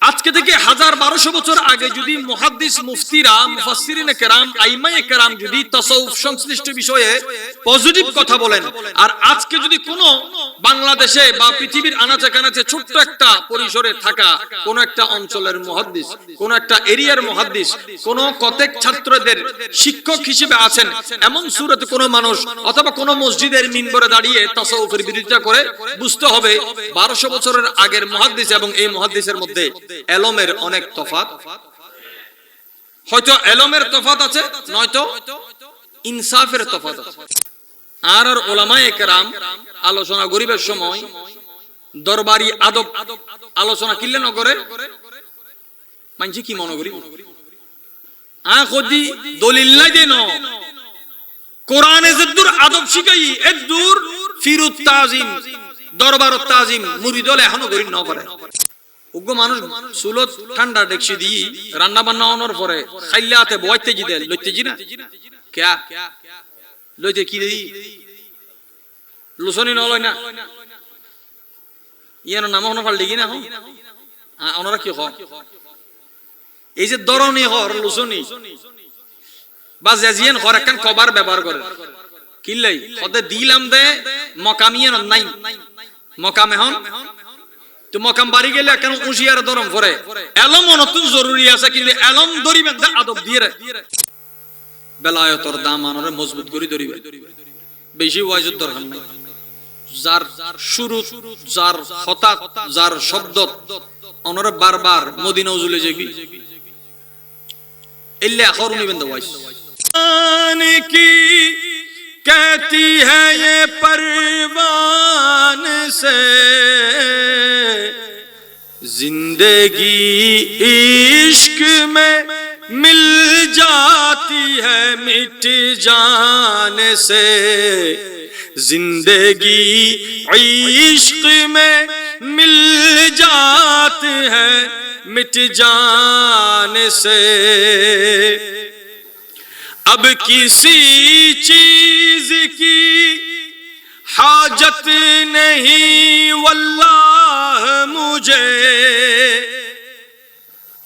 আজকে থেকে 1000-1200 বছর আগে যদি মুহাদ্দিস মুফতিরা মুফাসসিরিনে কেরাম আইমায়ে কেরাম যদি তাসাউফ সংশ্লিষ্ট বিষয়ে পজিটিভ কথা বলেন, আর আজকে যদি কোনো বাংলাদেশে বা পৃথিবীর আনাচে কানাচে ছোট্ট একটা পরিসরে থাকা কোন একটা অঞ্চলের মুহাদ্দিস, কোন একটা এরিয়ার মুহাদ্দিস, কোন কতেক ছাত্রদের শিক্ষক হিসেবে আছেন এমন সুরতে কোন মানুষ অথবা কোন মসজিদের মিম্বরে দাঁড়িয়ে তাসাউফের বিরোধিতা করে, বুঝতে হবে 1200 বছরের আগের মুহাদ্দিস এবং এই মুহাদ্দিসের মধ্যে এলমের অনেক তফাৎ। হয়তো এলমের তফাৎ আছে, নয়তো ইনসাফের তফাৎ আছে। আর উলামায়ে কেরাম আলোচনা গরিবের সময় দরবারি আদব আলোচনা কিল্লে ন করে মানছি কি মনে করি খোদি দলিল নাই দেন কোরআনে যদ্দুর আদব শিখাই এদ্দুর ফিরুত তাজিম দরবার তাজিম মুরিদল এখনো করি ন পারে। উগ্র মানুষ সুলত ঠান্ডা ডেকছি দি রান্না বান্না হওয়ার পরে খাইলে হাতে বইতে জি দেয় লইতে জি না ক্যা লইতে কি দেই লুসনি নলয় না ইয়ানো নাম হন ফাল ডিগি না হন ওনারা কি হয় এই যে দরনি হর লুসনি বা জাজিয়ান হর একখান কবার ব্যবহার করে কিল্লাই হতে দিলাম দে মকামিয়ান নাই মকামে হন তো মকাম বাড়ি গেলে কেন উশিয়ার দরম করে এলম নতুন জরুরি আছে, কিন্তু এলম ধরিবেন আদব দিয়ে বেলায়তর দাম আনরে মজবুত করে ধরিবে, বেশি ওয়াজুদ দরকার নাই। যার শুরু, যার হতাত, যার শব্দ অনরে বারবার মদিনা উজুলে যাবি এলে আখর নিবেন দা ওয়াইস কি कहती है ये परवान से जिंदगी इश्क में मिल जाती है मिट जाने से जिंदगी इश्क में मिल जाती है मिट जाने से अब किसी चीज की हाजत नहीं वल्लाह मुझे,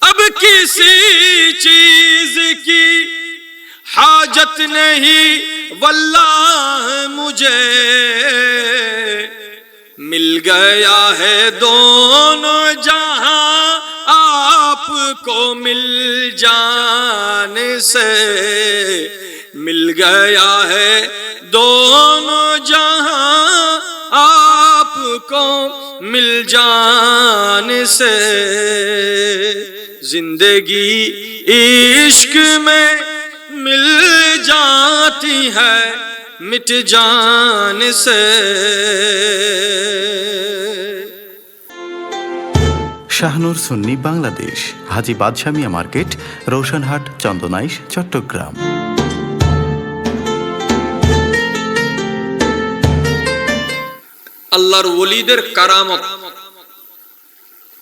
अब किसी चीज की हाजत नहीं वल्लाह मुझे, मिल गया है दोनों जहां आपको मिल जाने से, मिल गया है दोनों जहां आपको मिल जाने से, जिंदगी इश्क में मिल जाती है मिट जाने से। শাহনুর সুন্নি বাংলাদেশ, হাজী বাদশা মিয়া মার্কেট, রোশনহাট, চন্দনাইশ, চট্টগ্রাম। আল্লাহর ওলিদের কারামত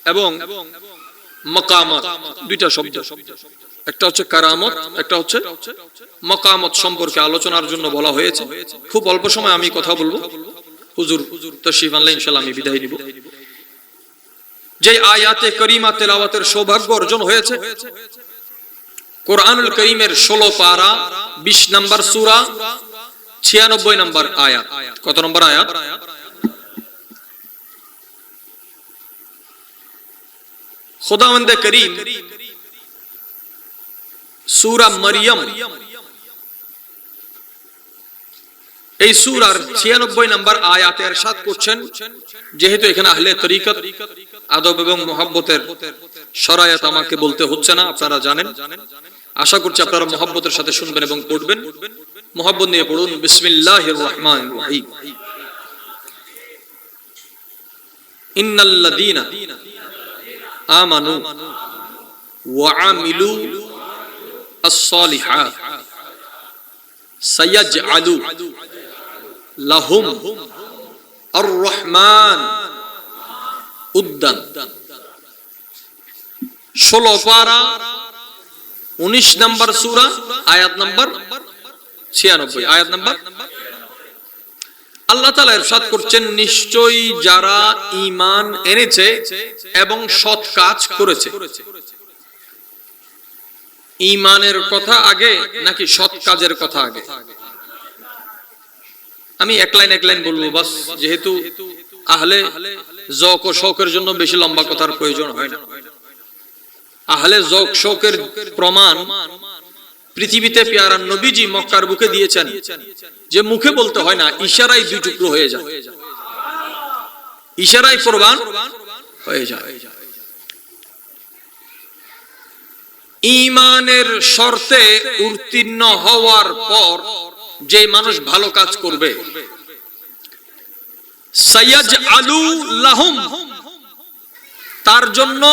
এবং মাকামত দুইটা শব্দ, একটা হচ্ছে কারামত, একটা হচ্ছে মাকামত সম্পর্কে আলোচনার জন্য বলা হয়েছে। খুব অল্প সময় আমি কথা বলবো, হুজুর তাশরীফ আনলে ইনশাআল্লাহ আমি বিদায় নিব। যে আয়াতে করিমা তেলাওয়াতের সৌভাগ্য অর্জন হয়েছে কোরআনুল কারীমের 16 পারা 20 নম্বর সূরা 96 নম্বর আয়াত। কত নম্বর আয়াত? খুদাওয়ান্দে করিম সূরা মারইয়াম এই সূরার 96 নম্বর আয়াতে ইরশাদ করছেন, যেহেতু এখানে আহলে তরিকত আদব এবং মুহাব্বতের শরায়াত আমাকে বলতে হচ্ছে না, আপনারা জানেন। আশা করছি আপনারা মুহাব্বতের সাথে শুনবেন এবং পড়বেন। মুহাব্বত নিয়ে পড়ুন। বিসমিল্লাহির রহমানির রহিম। ইন্নাল্লাযীনা আমানু ওয়া আমিলু আস-সালিহাত সায়াজআলু লাহুম আর-রহমান উদ্দান। 16 পারা 19 নম্বর সূরা আয়াত নম্বর 96। আয়াত নম্বর আল্লাহ তাআলা ইরশাদ করছেন, নিশ্চয়ই যারা ঈমান এনেছে এবং সৎ কাজ করেছে। ঈমানের কথা আগে নাকি সৎ কাজের কথা আগে? আমি এক লাইন বলবো বাস, যেহেতু আহলে যৌক ও শৌকের জন্য বেশি লম্বা কথার প্রয়োজন হয় না। আহলে যৌক শৌকের প্রমাণ পৃথিবীতে পেয়ারা নবীজি মক্কার বুকে দিয়েছেন, যে মুখে বলতে হয় না, ইশারায় দুই টুকরো হয়ে যায়, ইশারায় কোরবান হয়ে যায়। ঈমানের শর্তে উত্তীর্ণ হওয়ার পর যে মানুষ ভালো কাজ করবে, সাইয়াজআলু লাহুম, তার জন্য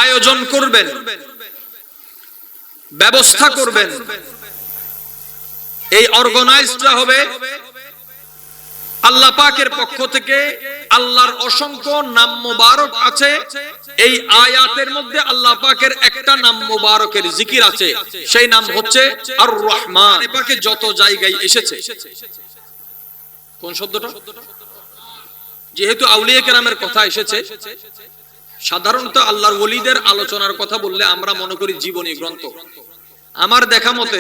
আয়োজন করবেন, ব্যবস্থা করবেন। এই অর্গানাইজটা হবে আল্লাহ পাকের পক্ষ থেকে। আল্লাহর অসংখ্য নাম মুবারক আছে, এই আয়াতের মধ্যে আল্লাহ পাকের একটা নাম মুবারকের জিকির আছে, সেই নাম হচ্ছে আর রহমান। পাকে যত জায়গায় এসেছে, কোন শব্দটা? যেহেতু আউলিয়া কেরামের কথা এসেছে, সাধারণত আল্লাহর ওলিদের আলোচনার কথা বললে আমরা মনে করি জীবনী গ্রন্থ। আমার দেখা মতে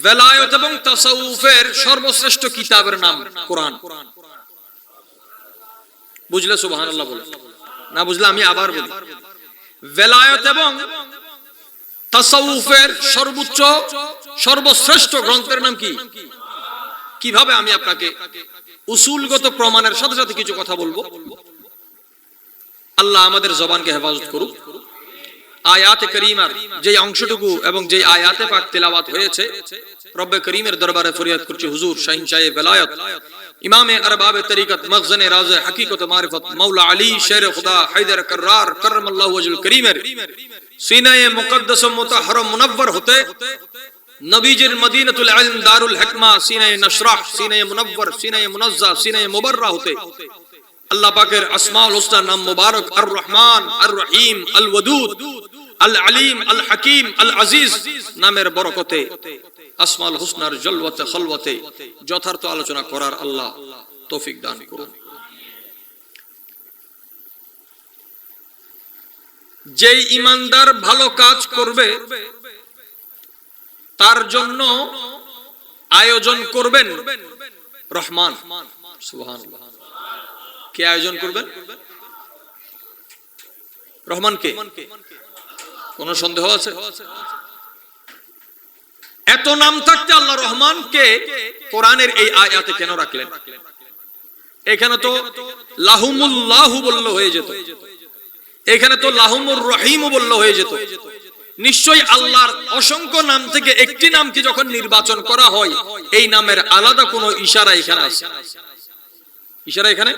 বেলায়েত এবং তাসাউফের সর্বশ্রেষ্ঠ কিতাবের নাম কোরআন। বুঝলে সুবহানাল্লাহ বলে, না বুঝলে আমি আবার বলি। বেলায়েত এবং তাসাউফের সর্বোচ্চ সর্বশ্রেষ্ঠ গ্রন্থের নাম কি? কিভাবে? আমি আপনাকে উসুলগত প্রমাণের সাথে সাথে কিছু কথা বলবো। আল্লাহ আমাদের জবানকে হেফাজত করুক। আয়াতে কারীমার যে অংশটুকু এবং যে আয়াতে পাক তেলাওয়াত হয়েছে, রব্বে করিমের দরবারে ফরিয়াদ করছি, হুজুর শাহিনশাহে বেলায়েত ইমামে আরবাবে তরিকত মখজনে রাজে হকিকত মারিফত মাওলা আলী শের খুদা হায়দার কররার কররামাল্লাহু ওয়াজহুল করিমের সিনায়ে মুকদ্দাস মুতাহহার মুনవ్বর হতে, নবীজির মদিনাতুল ইলম দারুল হিকমা সিনায়ে নশরাহ সিনায়ে মুনవ్বর সিনায়ে মুনাজ্জা সিনায়ে মুবাররা হতে আল্লাহ পাকের আসমাউল হুসনা নাম মুবারক আর রহমান, আর রহিম, আল ওয়াদুদ, আল আলিম, আল হাকিম, আল আজিজ নামের বরকতে আসমাউল হুসনার জলওয়াতে খলওয়াতে যথার্থ আলোচনা করার আল্লাহ তৌফিক দান করুন। যেই ঈমানদার ভালো কাজ করবে তার জন্য আয়োজন করবেন রহমান। সুবহানাল্লাহ। কে আয়োজন করবেন? রহমান কে? কোন সন্দেহ আছে? এত নাম থাকতে আল্লাহ রহমান কে কোরআনের এই আয়াতে কেন রাখলেন? এখানে তো লাহুমুল্লাহু বললে হয়ে যেত, এখানে তো লাহুমুর রহিম বললে হয়ে যেত। নিশ্চয়ই আল্লাহর অসংখ্য নাম থেকে একটি নামকে যখন নির্বাচন করা হয়, এই নামের আলাদা কোনো ইশারা এখানে আছে। ইশারা এখানে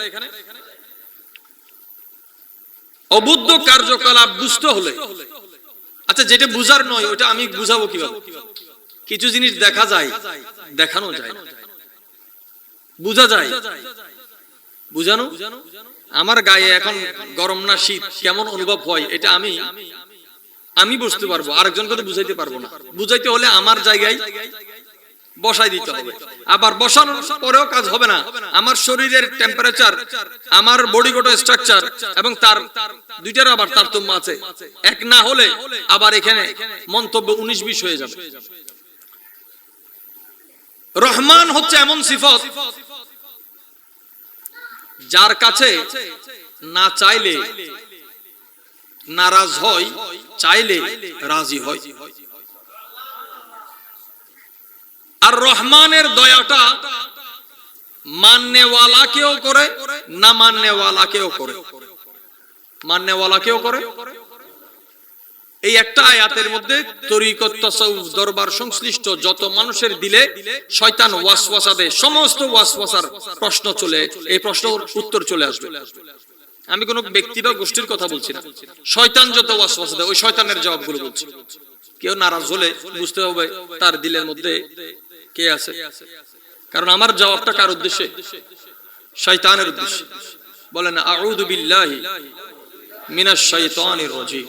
অবুদ্ধ কার্যকলাপ বুঝতে হলে, আচ্ছা যেটা বুঝার নয় ওটা আমি বুঝাবো কিভাবে? কিছু জিনিস দেখা যায়, দেখানো যায়, বুঝা যায়, বুঝানো। আমার গায়ে এখন গরম না শীত কেমন অনুভব হয়, এটা আমি বুঝতে পারবো, আরেকজনকে তো বুঝাইতে পারবো না। বুঝাইতে হলে আমার জায়গায় বসাই দিতে হবে, আবার বসানোর পরেও কাজ হবে না। আমার শরীরের টেম্পারেচার, আমার বডিগত স্ট্রাকচার এবং তার দুইটার আবার তারতম্য আছে। এক না হলে আবার এখানে মন্তব্য 19-20 হয়ে যাবে। রহমান হচ্ছে এমন সিফত যার কাছে না চাইলে নারাজ হয়, চাইলে রাজি হয়। আর রহমানের দয়াটা মাননেওয়ালাকেও করে, না মাননেওয়ালাকেও করে। মাননেওয়ালাকেও করে। এই একটা আয়াতের মধ্যে তরিকত তাসাউফ দরবার সংশ্লিষ্ট যত মানুষের দিলে শয়তান ওয়াসওয়াসা দেয়, সমস্ত ওয়াসওয়াসার প্রশ্ন চলে, এই প্রশ্নের উত্তর চলে আসবে। আমি কোন ব্যক্তি বা গোষ্ঠীর কথা বলছি না, শয়তান যত ওয়াসওয়াসা দেয় ওই শয়তানের জবাবগুলো বলছি। কেউ নারাজ হলে বুঝতে হবে তার দিলের মধ্যে কে আছে, কারণ আমার জবাবটা কার উদ্দেশ্যে? শয়তানের উদ্দেশ্যে। বলেন আউযু বিল্লাহি মিনাশ শাইতানির রাজিম।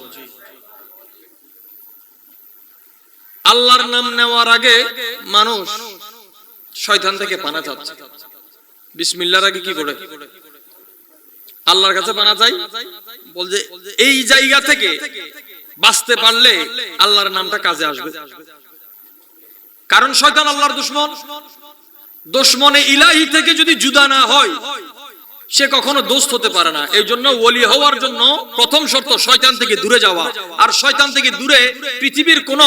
আল্লাহর নাম নেওয়ার আগে মানুষ শয়তান থেকে পানা চাচ্ছে। বিসমিল্লাহর আগে কি করে আল্লাহর কাছে পানা চাই, বলছে এই জায়গা থেকে বাঁচতে পারলে আল্লাহর নামটা কাজে আসবে। কারণ শয়তান আল্লাহর দুশমন, দুশমনে ইলাহি থেকে যদি জুদা না হয় সে কখনো দোস্ত হতে পারে না। এই জন্য ওলি হওয়ার জন্য প্রথম শর্ত শয়তান থেকে দূরে যাওয়া। আর শয়তান থেকে দূরে পৃথিবীর কোন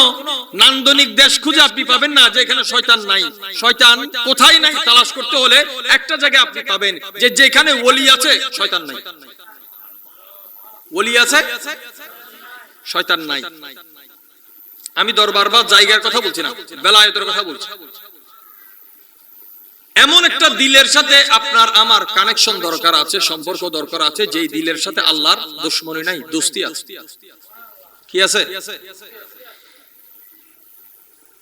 নান্দনিক দেশ খুঁজে আপনি পাবেন না যেখানে শয়তান নাই। শয়তান কোথায় নাই তালাশ করতে হলে একটা জায়গায় আপনি পাবেন যে যেখানে ওলি আছে শয়তান নাই। ওলি আছে, শয়তান নাই। আমি দরবার বা জায়গার কথা বলছি না, বেলায়েতের কথা বলছি। এমন একটা দিলের সাথে আপনার আমার কানেকশন দরকার আছে, সম্পর্ক দরকার আছে, যেই দিলের সাথে আল্লাহর দুশমনি নাই, দোস্তি আছে। কি আছে?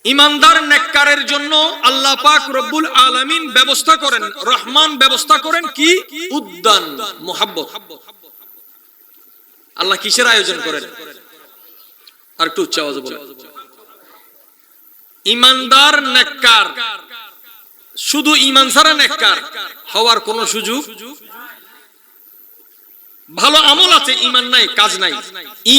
ইমানদার নেককারের জন্য আল্লাহ পাক রব্বুল আলামিন ব্যবস্থা করেন, রহমান ব্যবস্থা করেন কি? উদ্যান, মোহাব্বত। আল্লাহ কিসের আয়োজন করেন? আর একটু উচ্চ আওয়াজে বলেন। ইমানদার নেককার, শুধু ঈমান ছাড়া নেককার হওয়ার কোন সুযোগ, ভালো আমল আছে ঈমান নাই, কাজ নাই।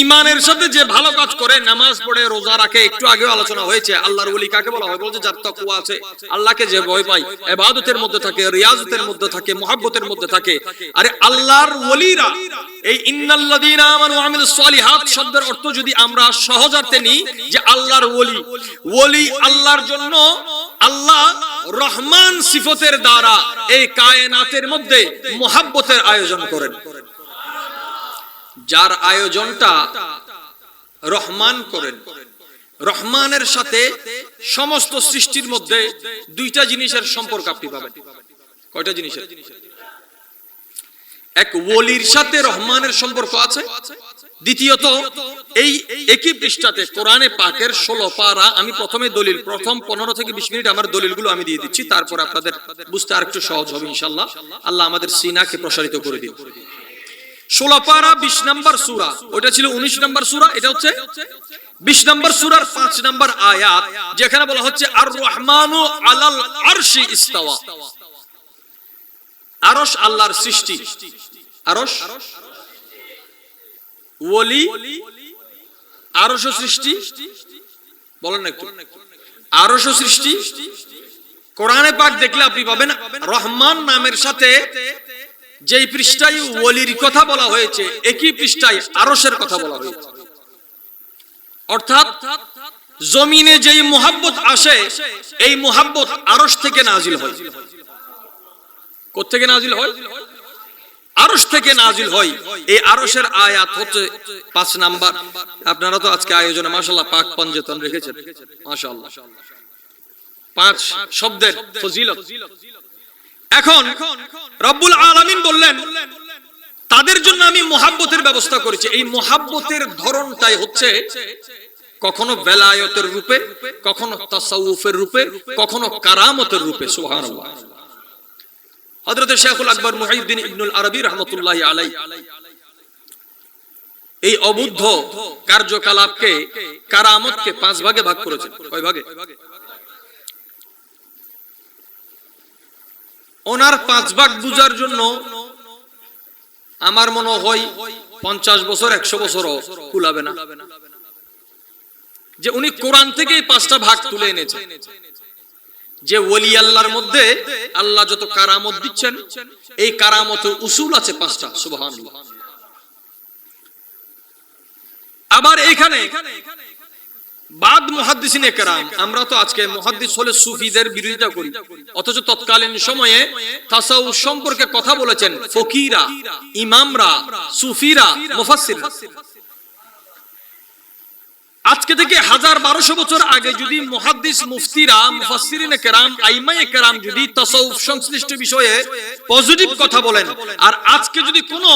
ঈমানের সাথে যে ভালো কাজ করে, নামাজ পড়ে, রোজা রাখে, একটু আগেও আলোচনা হয়েছে আল্লাহর ওলি কাকে বলা হয়? বলছে যার তাকওয়া আছে, আল্লাহকে যে ভয় পায়, ইবাদতের মধ্যে থাকে, রিয়াজতের মধ্যে থাকে, মুহাব্বতের মধ্যে থাকে। আরে আল্লাহর ওলিরা, এই ইন্নাল্লাযীনা আমানু ওয়া আমিলুস সলিহাত শব্দের অর্থ যদি আমরা সহজার্থে নিই যে আল্লাহর ওলি, ওলি আল্লাহর জন্য আল্লাহ রহমান সিফতের দ্বারা এই কায়নাতের মধ্যে মুহাব্বতের আয়োজন করেন। যার আয়োজনটা রহমান করেন। রহমানের সাথে সমস্ত সৃষ্টির মধ্যে দুইটা জিনিসের সম্পর্ক আপনি পাবেন। কয়টা জিনিসের? এক, ওলির সাথে রহমানের সম্পর্ক আছে। দ্বিতীয়ত, এই একই পৃষ্ঠাতে কোরআনে পাকের 16 পারা, আমি প্রথমে দলিল, প্রথম 15 থেকে 20 মিনিট আমার দলিলগুলো আমি দিয়ে দিচ্ছি, তারপর আপনাদের বুঝতে আরেকটু সহজ হবে ইনশাআল্লাহ। আল্লাহ আমাদের সিনাকে প্রসারিত করে দিন। 16 পারা 20 নম্বর সূরা, ওটা ছিল 19 নম্বর সূরা, এটা হচ্ছে 20 নম্বর সূরার 5 নম্বর আয়াত, যেখানে বলা হচ্ছে আর রহমানু আলাল আরশি ইস্তাওয়া। আরশ আল্লাহর সৃষ্টি। আরশ ওলি, আরশ সৃষ্টি, বলেন না একটু। আরশ সৃষ্টি। কোরআনে পাক দেখলে আপনি পাবেন রহমান নামের সাথে যেই পৃষ্ঠায় ওলির কথা বলা হয়েছে একই পৃষ্ঠায় আরশের কথা বলা হয়েছে। অর্থাৎ জমিনে যেই মুহাব্বত আসে, এই মুহাব্বত আরশ থেকে নাজিল হয়। কোথা থেকে নাজিল হয়? আরশ থেকে নাজিল হয়। এই আরশের আয়াত হচ্ছে 5 নাম্বার। আপনারা তো আজকে আয়োজনে মাশাআল্লাহ পাক পঞ্জেতন রেখেছেন, মাশাআল্লাহ। 5 শব্দের ফজিলত। এখন রব্বুল আলামিন বললেন তাদের জন্য আমি মুহাব্বতের ব্যবস্থা করেছি। এই মুহাব্বতের ধরনটাই হচ্ছে কখনো বেলায়েতের রূপে, কখনো তাসাউফের রূপে, কখনো কারামতের রূপে। সুবহানাল্লাহ। হযরত শেখুল আকবর মুহিউদ্দিন ইবনুল আরবী রাহমাতুল্লাহি আলাইহি এই অবুদ্ধ কার্যকলাপকে, কারামতকে 5 ভাগে ভাগ করেছেন। কয় ভাগে? ওনার 5 ভাগ বুঝার জন্য আমার মনে হয় 50 বছর 100 বছরও কুলাবে না, যে উনি কোরআন থেকে 5টা ভাগ তুলে এনেছেন। যে ওলি আল্লাহর মধ্যে আল্লাহ যত কারামত দিচ্ছেন, এই কারামতের উসুল আছে 5টা। সুবহানাল্লাহ। আবার এখানে বাদ মুহাদ্দিসিনে কেরাম, আমরা তো আজকে মুহাদ্দিস হলে সুফিদের বিরোধিতা করি, অথচ তৎকালীন সময়ে তাসাউফ সম্পর্কে কথা বলেছেন ফকিরা, ইমামরা, সুফিরা, মুফাসসিররা। আজকে থেকে 1000-1200 বছর আগে যদি মুহাদ্দিস, মুফতিরা, মুফাসসিরিনে কেরাম, আইমায়ে কেরাম যদি তাসাউফ সংশ্লিষ্ট বিষয়ে পজিটিভ কথা বলেন, আর আজকে যদি কোনো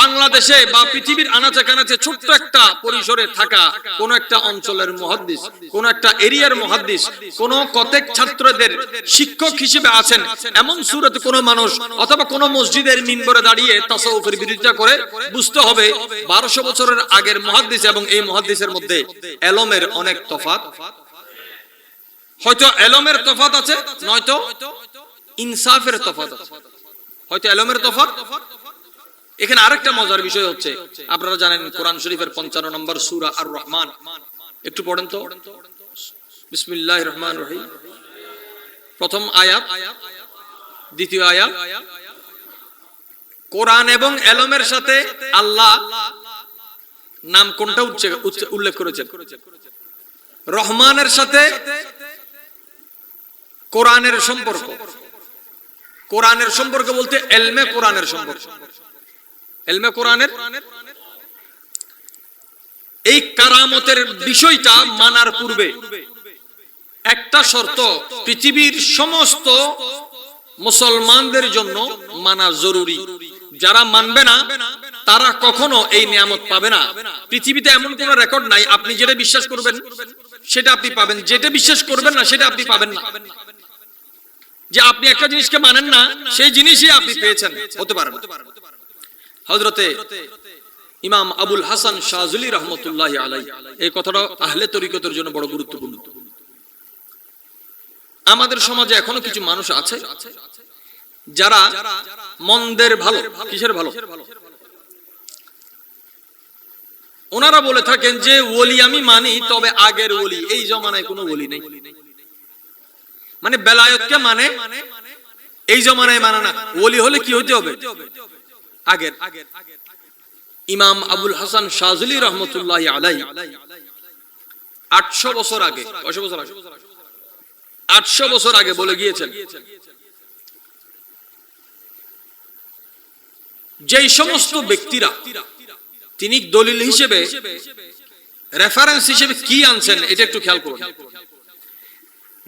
বাংলাদেশে বা পৃথিবীর আনাচে কানাচে ছোট্ট একটা পরিসরে থাকা কোন একটা অঞ্চলের মুহাদ্দিস, কোন একটা এরিয়ার মুহাদ্দিস, কোন কতেক ছাত্রদের শিক্ষক হিসেবে আছেন, এমন সুরতে কোন মানুষ অথবা কোন মসজিদের মিম্বরে দাঁড়িয়ে তাসাউফের বিরোধিতা করে, বুঝতে হবে 1200 বছরের আগের মুহাদ্দিস এবং এই মুহাদ্দিসের মধ্যে এলমের অনেক তফাৎ হয়তো এলমের তফাত আছে, নয়তো ইনসাফের তফাত আছে। হয়তো এলমের তফাত। এখানে আরেকটা মজার বিষয় হচ্ছে, আপনারা জানেন কোরআন শরীফের 55 নম্বর সূরা আর রহমান, একটু পড়েন তো। বিসমিল্লাহির রহমানির রহিম, প্রথম আয়াত, দ্বিতীয় আয়াত। কোরআন এবং এলমের সাথে আল্লাহ নাম কোনটা উল্লেখ করেছেন? রহমানের সাথে কোরআনের সম্পর্ক। কোরআনের সম্পর্ক বলতে এলমে কোরআনের সম্পর্ক। এলমে কোরআনের এই কারামতের বিষয়টা মানার পূর্বে একটা শর্ত পৃথিবীর সমস্ত মুসলমানদের জন্য মানা জরুরি। যারা মানবে না তারা কখনো এই নিয়ামত পাবে না। পৃথিবীতে এমন কোন রেকর্ড নাই আপনি যেটা বিশ্বাস করবেন সেটা আপনি পাবেন, যেটা বিশ্বাস করবেন না সেটা আপনি পাবেন না। যে আপনি একটা জিনিসকে মানেন না সেই জিনিসই আপনি পেয়েছেন, হতে পারে না। হযরতে ইমাম আবুল হাসান শাযলি রাহমাতুল্লাহি আলাইহি এই কথাটা আহলে তরিকতের জন্য বড় গুরুত্বপূর্ণ। আমাদের সমাজে এখনো কিছু মানুষ আছে যারা মন্দের ভালো, কিসের ভালো? ওনারা বলে থাকেন যে ওলি আমি মানি, তবে আগের ওলি, এই জমানায় কোনো ওলি নেই। মানে বেলায়েতকে মানে, এই জমানায় মানে না। ওলি হলে কি হতে হবে? আগের। ইমাম আবুল হাসান শাযলি রাহমাতুল্লাহি আলাইহি 800 বছর আগে, 800 বছর আগে বলে গিয়েছেন, যেই সমস্ত ব্যক্তিরা, তিনি দলিল হিসেবে, রেফারেন্স হিসেবে কি আনছেন এটা একটু খেয়াল করুন।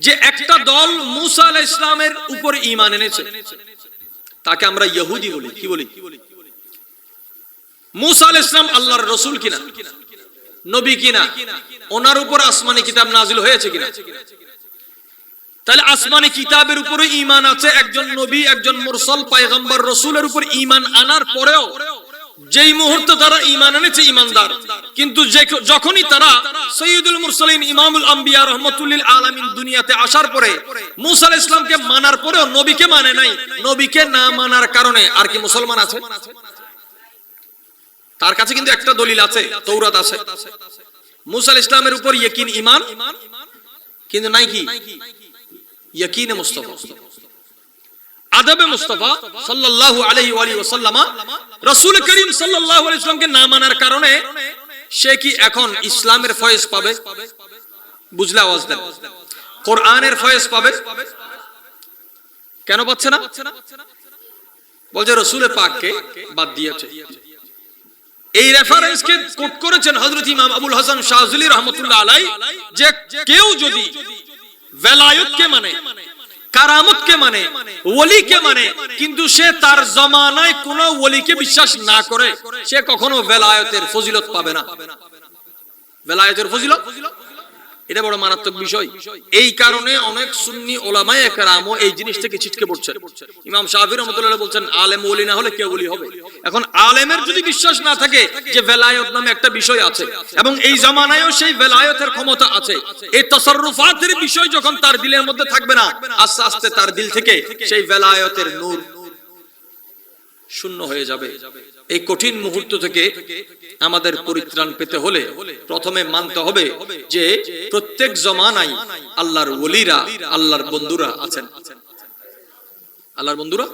যে একটা দল মুসা আলাইহিস সালামের উপর ঈমান এনেছে, তাকে আমরা ইহুদি বলি। কি বলি? মুসা আলাইহিস সালাম আল্লাহর রাসূল কিনা, নবী কিনা, ওনার উপর আসমানি কিতাব নাজিল হয়েছে কিনা? তাহলে আসমানি কিতাবের উপরে ঈমান আছে, একজন নবী, একজন মুরসাল পয়গম্বর রাসূলের উপর ঈমান আনার পরেও যেই মুহূর্তে তারা ঈমান এনেছে ঈমানদার, কিন্তু যখনই তারা সাইয়্যিদুল মুরসালিন ইমামুল আম্বিয়া রাহমাতুল লিল আলামিন দুনিয়াতে আসার পরে মুসা আলাইহিস সালামকে মানার পরেও নবীকে মানে নাই, নবীকে না মানার কারণে আর কি মুসলমান আছে? তার কাছে কিন্তু একটা দলিল আছে, তাওরাত আছে। মুসা আলাইহিস সালামের উপর ইয়াকিন ঈমান, কিন্তু নাই কি ইয়াকিনে মুস্তাফা, আদবে মুস্তাফা সাল্লাল্লাহু আলাইহি ওয়া সাল্লাম। রাসূল করিম সাল্লাল্লাহু আলাইহি ওয়াসাল্লামকে না মানার কারণে সে কি এখন ইসলামের ফয়েজ পাবে? বুঝলে আওয়াজ দেন। কোরআনের ফয়েজ পাবে? কেন পাচ্ছে না? বলছে রাসূলের পাককে বাদ দিয়েছে। এই রেফারেন্সকে কোট করেছেন হযরত ইমাম আবুল হাসান শাযলি রাহমাতুল্লাহ আলাইহি, যে কেউ যদি বেলায়েতকে মানে, কারামতকে মানে, ওলিকে মানে, কিন্তু সে তার জামানায় কোন ওলিকে বিশ্বাস না করে, সে কখনো বেলায়েতের ফজিলত পাবে না। বেলায়েতের ফজিলত এটা বড় মারাত্মক বিষয়। এই কারণে অনেক সুন্নি উলামায়ে কেরামও এই জিনিস থেকে ছিটকে পড়ছেন। ইমাম শাফি রাহমাতুল্লাহ বলছেন আলেম ওলি না হলে কে ওলি হবে? এখন আলেমের যদি বিশ্বাস না থাকে যে বেলায়েত নামে একটা বিষয় আছে এবং এই জামানায়ও সেই বেলায়েতের ক্ষমতা আছে, এই তাসাররুফাতের বিষয় যখন তার দিলের মধ্যে থাকবে না, আস্তে আস্তে তার দিল থেকে সেই বেলায়েতের নূর শূন্য হয়ে যাবে। এই কঠিন মুহূর্ত থেকে আমাদের পরিত্রাণ পেতে হলে প্রথমে মানতে হবে যে প্রত্যেক জমানায় আল্লাহর ওলিরা, আল্লাহর বন্ধুরা আছেন। আল্লাহর বন্ধুরা,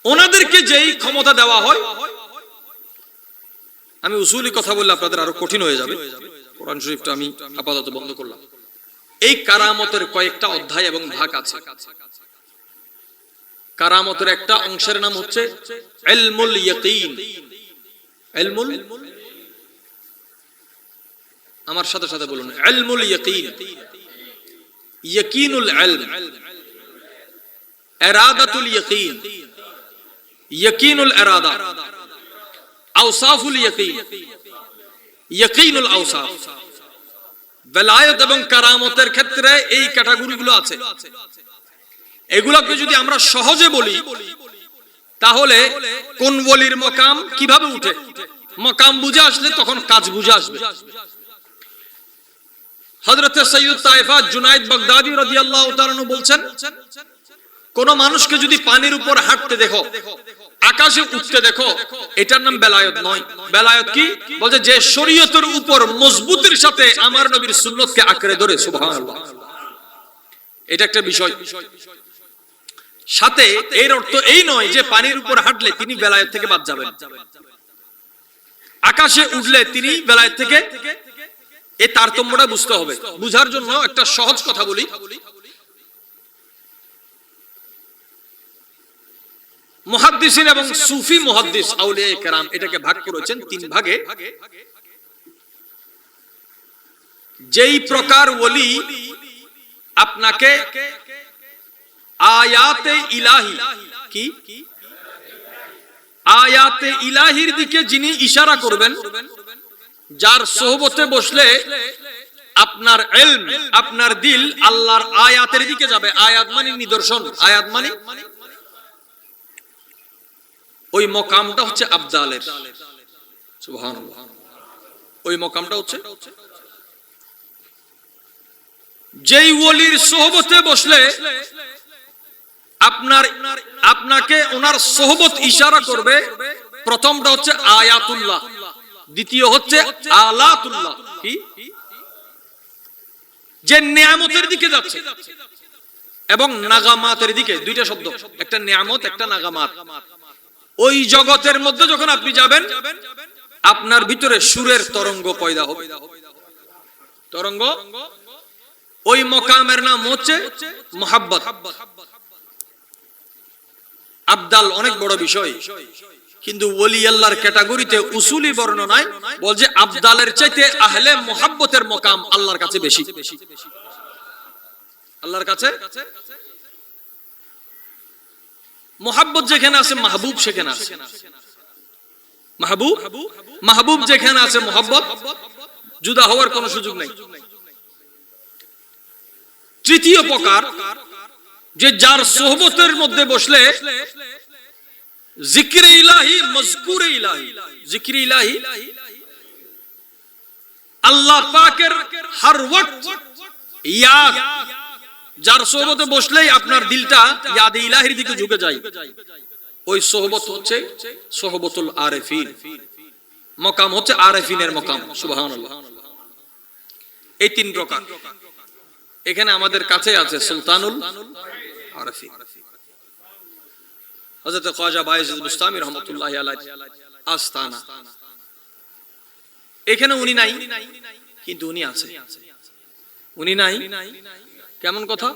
ওনাদেরকে যেই ক্ষমতা দেওয়া হয়, আমি উসুলি কথা বললে আপনাদের আরো কঠিন হয়ে যাবে, কোরআন শরীফটা আমি আপাতত বন্ধ করলাম। এই কারামতের কয়েকটা অধ্যায় এবং ভাগ আছে। কারামতের একটা অংশের নাম হচ্ছে ইলমুল ইয়াকিন। ইলমুল, আমার সাথে সাথে বলুন, ইলমুল ইয়াকিন, ইয়াকিনুল ইলম, ইরাদাতুল ইয়াকিন, ইয়াকিনুল ইরাদা, আওসাফুল ইয়াকিন, ইয়াকিনুল আওসাফ। বেলায়েত এবং কারামতের ক্ষেত্রে এই ক্যাটাগরিগুলো আছে। এগুলোকে যদি আমরা সহজে বলি তাহলে কোন ওলির মকাম কিভাবে উঠে, মকাম বুঝে আসলে তখন কাজ বুঝে আসবে। হযরত সৈয়দ তায়েফা জুনায়েদ বাগদাদি রাদিয়াল্লাহু তাআলা আনহু বলছেন, কোন মানুষকে যদি পানির উপর হাঁটতে দেখো, আকাশে উঠতে দেখো, এটার নাম বেলায়েত নয়। বেলায়েত কি? বলছে যে শরীয়তের উপর মজবুতির সাথে আমার নবীর সুন্নতকে আঁকড়ে ধরে। সুবহানাল্লাহ। এটা একটা বিষয়। সাথে এর অর্থ এই নয় যে পানির উপর হাঁটলে তিনি বেলায়েত থেকে বাদ যাবেন, আকাশে উঠলে তিনি বেলায়েত থেকে, এই তারতম্যটা বুঝতে হবে। বুঝার জন্য একটা সহজ কথা বলি। মুহাদ্দিসিন এবং সুফি মুহাদ্দিস আউলিয়া কেরাম এটাকে ভাগ করেছেন তিন ভাগে। যেই প্রকার ওলি আপনাকে আয়াতে ইলাহি, কি আয়াতে ইলাহির দিকে যিনি ইশারা করবেন, যার সোহবতে বসলে আপনার ইলম, আপনার দিল আল্লাহর আয়াতের দিকে যাবে। আয়াত মানে নিদর্শন, আয়াত মানে ওই মকামটা হচ্ছে আবদালের। সুবহানাল্লাহ। ওই মকামটা হচ্ছে যেই ওলির সোহবতে বসলে আপনাকে ওনার সোহবত ইশারা করবে। প্রথমটা হচ্ছে আয়াতুল্লাহ, দ্বিতীয় হচ্ছে আলাতুল্লাহ, কি যে নিয়ামতের দিকে যাচ্ছে, এবং নাগামাতের দিকে। দুইটা শব্দ, একটা নিয়ামত, একটা নাগামাত। ওই জগতের মধ্যে যখন আপনি যাবেন, আপনার ভিতরে সুরের তরঙ্গ পয়দা হবে। তরঙ্গ, ওই মকামের নাম হচ্ছে মুহাব্বত। আবদাল অনেক বড় বিষয়, কিন্তু ওলি আল্লাহর ক্যাটাগরিতে উসুলি বর্ণনায় বলছে আবদালের চাইতে আহলে মুহাব্বতের মকাম আল্লাহর কাছে বেশি। আল্লাহর কাছে মুহাব্বত যেখানে আছে, মাহবুব সেখানে আছে। মাহবুব যেখানে আছে, মুহাব্বত জুদা হওয়ার কোনো সুযোগ নেই। তৃতীয় প্রকার, যে যার সোহবতের মধ্যে বসলে জিকিরে ইলাহি, মজকুরে ইলাহি, জিকিরে ইলাহি আল্লাহ পাকের হর ওয়াক্ত ইয়াদ, যার সোহবতে বসলেই আপনার দিলটা ইয়াদে ইলাহির দিকে ঝুঁকে যায়, ওই সোহবত হচ্ছে সোহবতুল আরিফিন। মকাম হচ্ছে আরিফিনের মকাম। সুবহানাল্লাহ। এই তিন প্রকার এখানে আমাদের কাছে আছে। সুলতানুল আরিফিন হযরত খাজা বায়েজিদ বুস্তামি রাহমাতুল্লাহি আলাইহি আস্তানা। এখানে উনি নাই, কিন্তু উনি আছে। উনি নাই, কেমন কথা?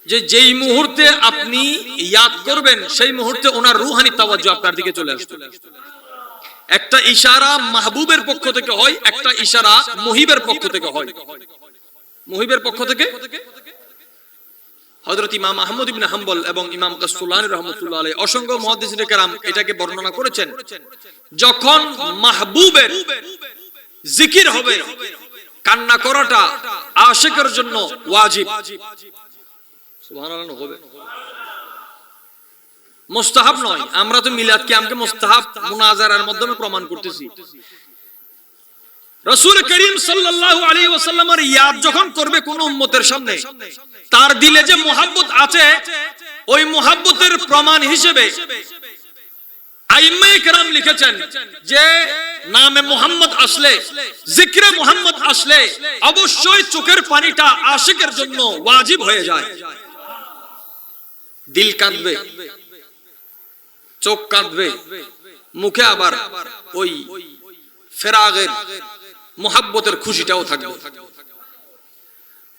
যে যেই মুহূর্তে আপনি ইয়াদ করবেন, সেই মুহূর্তে ওনার রূহানি তাওয়াজ্জু আপনার দিকে চলে আসবে। একটা ইশারা মাহবুবের পক্ষ থেকে হয়, একটা ইশারা মুহিবের পক্ষ থেকে হয়। মুহিবের পক্ষ থেকে হযরত ইমাম আহমদ ইবনে হাম্বল এবং ইমাম কাসতুলানী রাহমাতুল্লাহ আলাইহি, অসংখ্য মুহাদ্দিসিন কেরাম এটাকে বর্ণনা করেছেন। যখন মাহবুবের জিকির হবে, কান্না করাটা আশিকের জন্য ওয়াজিব। সুবহানাল্লাহ। হবে, মুস্তাহাব নয়। আমরা তো মিলাদ কিয়ামকে মুস্তাহাব মুনাজারার মাধ্যমে প্রমাণ করতেছি। রাসূল করিম সাল্লাল্লাহু আলাইহি ওয়াসাল্লামের ইয়াদ যখন করবে কোন উম্মতের সামনে, তার দিলে যে মুহাব্বত আছে, ওই মুহাব্বতের প্রমাণ হিসেবে আইম্মায়ে কেরাম লিখেছেন যে নামে মুহাম্মদ আসলে, জিকরে মুহাম্মদ আসলে অবশ্যই চোখের পানিটা আশিকের জন্য ওয়াজিব হয়ে যায়। দিল কাঁদবে, চোখ কাঁদবে, মুখে আবার ওই ফেরাগের মুহাব্বতের খুশিটাও থাকবে।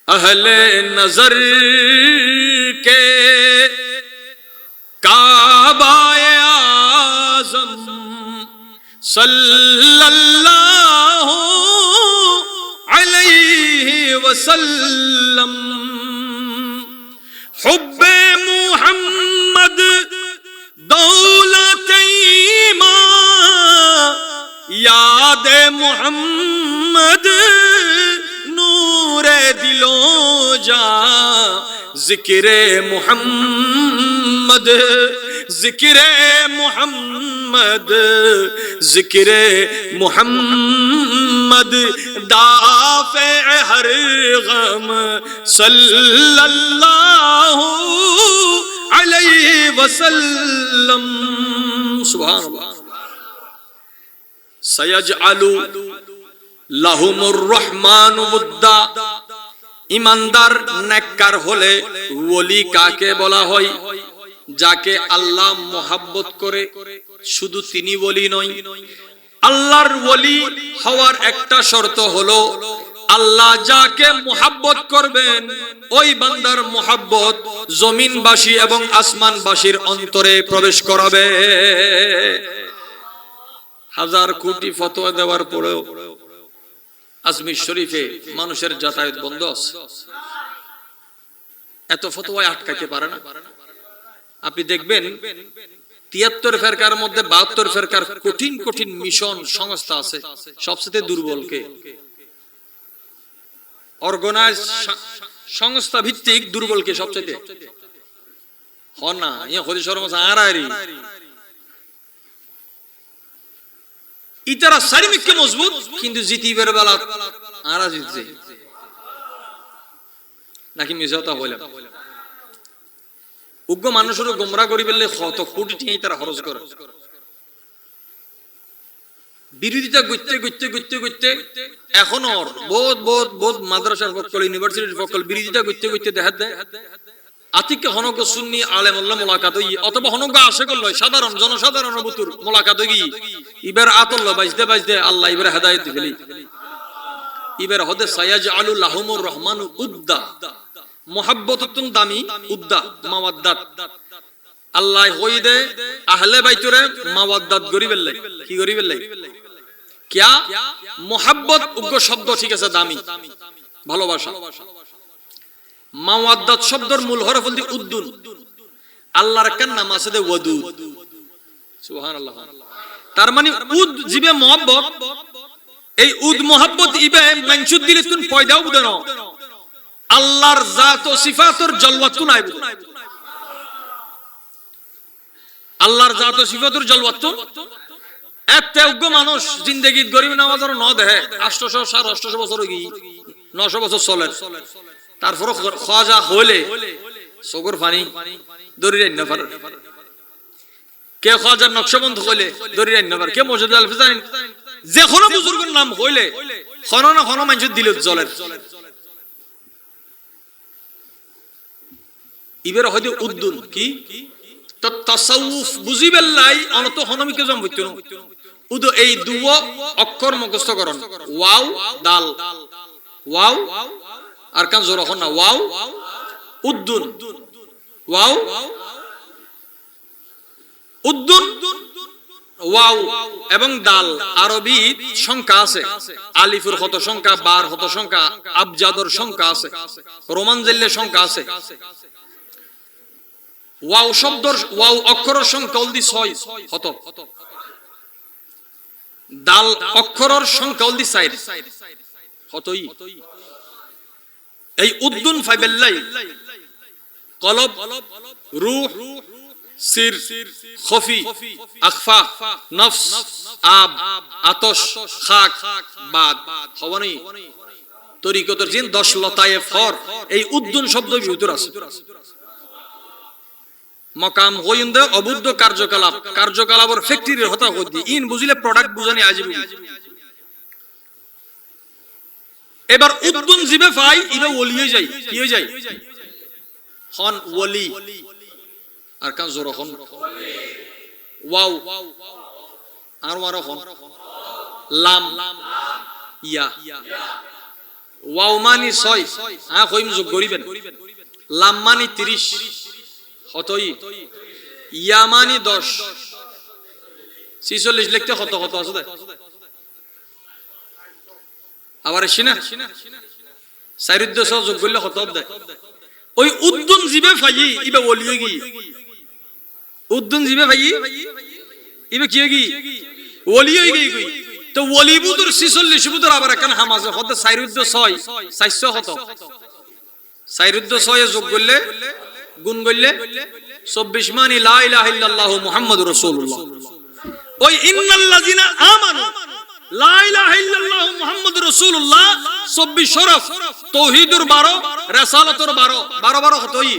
আহলে নজর কে কাবায়ে আজম সাল্লাল্লাহু আলাইহি ওয়াসাল্লাম, হুব্বে মুহাম্মদ দৌলত ঈমান, याद मोहम्मद नूरे दिलो जा, जिक्रे मोहम्मद মোহাম্মদ জিকিরে মোহাম্মদ দাফে হর গম সাল্লাল্লাহু আলাইহি ওয়াসাল্লাম। সুবহানাল্লাহ। সায়াজআলু লাহুমুর রহমানু উদ্দা। ইমানদার নেককার হলে ওলি কাকে বলা হয়? যাকে আল্লাহ মোহাব্বত করে, শুধু তিনি ওলি নয়, আল্লাহর ওলি হওয়ার একটা শর্ত হলো আল্লাহ যাকে মোহাব্বত করবেন ওই বান্দার মোহাব্বত জমিনবাসী এবং আসমানবাসীর অন্তরে প্রবেশ করাবে। হাজার কোটি ফতোয়া দেওয়ার পরেও আজমির শরীফে মানুষের যাতায়াত বন্ধ আছে। এত ফতোয়ায় আটকাইতে পারে না। আপনি দেখবেন ৭৩ ফেরকার মধ্যে ৭২ ফেরকার কঠিন কঠিন মিশন সংস্থা আছে। সবচেয়ে দুর্বলকে অর্গানাইজ সংস্থা ভিত্তিক দুর্বলকে সবচেয়ে হন না। ইয়া হদি শর্মা আরারি ইতারা শারীরিককে মজবুত, কিন্তু জিতিবের বেলা আরা জিতছে নাকি মিজাতা হইলাম। উগ্র মানুষের গোমরা করি বললে কত কোটি টাকা তারা খরচ করে। বিরোধিতা করতে করতে করতে করতে এখনো বহুত বহুত বহুত মাদ্রাসার পক্ষ, ইউনিভার্সিটির পক্ষ বিরোধিতা করতে করতে দেখা দেয় আতিককে হনক সুন্নি আলেম আল্লাহ মোলাকাত হই, অথবা হনক আশে করল সাধারণ জনসাধারণ বুতুর মোলাকাত হই। ইবার আতল্লা বাজতে বাজতে আল্লাহ ইবার হেদায়েত দিলি। ইবার হদে সায়াজআলু লাহুমুর রহমানু উদ্দা। মোহাব্বতুন দামি, উদ্দা মাওয়াদ্দাত। আল্লাহ হই দে আহলে বাইতুরে মাওয়াদ্দাত গরি বেললে। কি গরি বেললে? কিয়া মোহাব্বত উগ্র শব্দ, ঠিক আছে, দামি ভালোবাসা। মাওয়াদ্দাত শব্দের মূল হরফ হল উদ্দুন। আল্লাহর একটা নাম আছে দে ওয়াদুদ। সুবহানাল্লাহ। তার মানে উদ জিবে মোহাব্বত, এই উদ মোহাব্বত ইবে মানসুদ দিলে তুন পয়দাও বুদন আল্লাহর জাত ও সিফাতের জলওয়াতুন আইব। আল্লাহর জাত ও সিফাতের জলওয়াতুন এত উগ্র মানুষ জিন্দেগীত গরিব নামাজের ন দেহে ৮০০ বছর কি ৯০০ বছর চলে। তারপর খাজা হইলে চোখের পানি দড়ি রাইন না পারে। কে খাজার নকশবন্ধ হইলে দড়ি রাইন না পারে। কে মসজিদ আল ফিজাইন যে কোনো বুজুর্গের নাম হইলে খন না খন মানুষ দিল জলের। ইবের হয়তো উদ্দুন কি তো তাসাউফ বুঝিবেল্লাই অনত হনমিকে জম হইতো না। উদ এই দুও অক্ষর মুখস্থ করন, ওয়াও দাল। ওয়াও আর কান জোর হন না, ওয়াও উদ্দুন। ওয়াও উদ্দুন ওয়াও এবং দাল আরবি সংখ্যা আছে। আলিফের কত সংখ্যা, বার কত সংখ্যা, আবজাদর সংখ্যা আছে, রোমান জেল্লের সংখ্যা আছে। ওয়াও শব্দর ওয়াও অক্ষরের সংখ্যা অলদি ৬ হত। দাল অক্ষরের সংখ্যা অলদি ৪ হতই। এই উদ্দুন ফাইবেল্লাই কলব, রূহ, সির, খফি, আখফা, নফস, আব, আতশ, খাক, বাদ হওয়ানি তরিকতের জিন ১০ লতায়ে ফর এই উদ্দুন শব্দ ভিতর আছে। মকাম হইন্দে অবুদ্ধ কার্যকলাপ, কার্যকলাপের ফ্যাক্টরির হতা হদি ইন বুঝিলে প্রোডাক্ট বুঝানি আজিব। এবার উদ্দুন জিবে পাই ইবে ওলি হয়ে যায়। কি হয়ে যায়? হন ওলি। আর কান জোর হন ওয়াও আর ওয়ার হন লাম ইয়া। ওয়াও মানি ৬ কইম যোগ করিবেন, লাম মানি ৩০ হতই, ইয়া মানি ১০ ৪৬ লিখতে কত কত আছে আবার এসি না ৪০০ যোগ করলে কত দেয়। ওই উদ্দুন জিবে ফাই ইবে ওলি হয়ে গিয়ে, উদ্দুন জিবে ফাই ইবে কি হয়ে গিয়ে ওলি হয়ে গিয়ে। তো ওলি বুদুর ৪৬ বুদুর আবার এখন হামাজে কত ৪০৬ ৪০০ কত ৪০৬ যোগ করলে গুণ করলে ২৪ মানি লা ইলাহা ইল্লাল্লাহু মুহাম্মাদুর রাসূলুল্লাহ। ওই ইন্নাল্লাযিনা আমানু লা ইলাহা ইল্লাল্লাহু মুহাম্মাদুর রাসূলুল্লাহ 24 শরফ তাওহীদের 12 রিসালাতের 12 12 কতই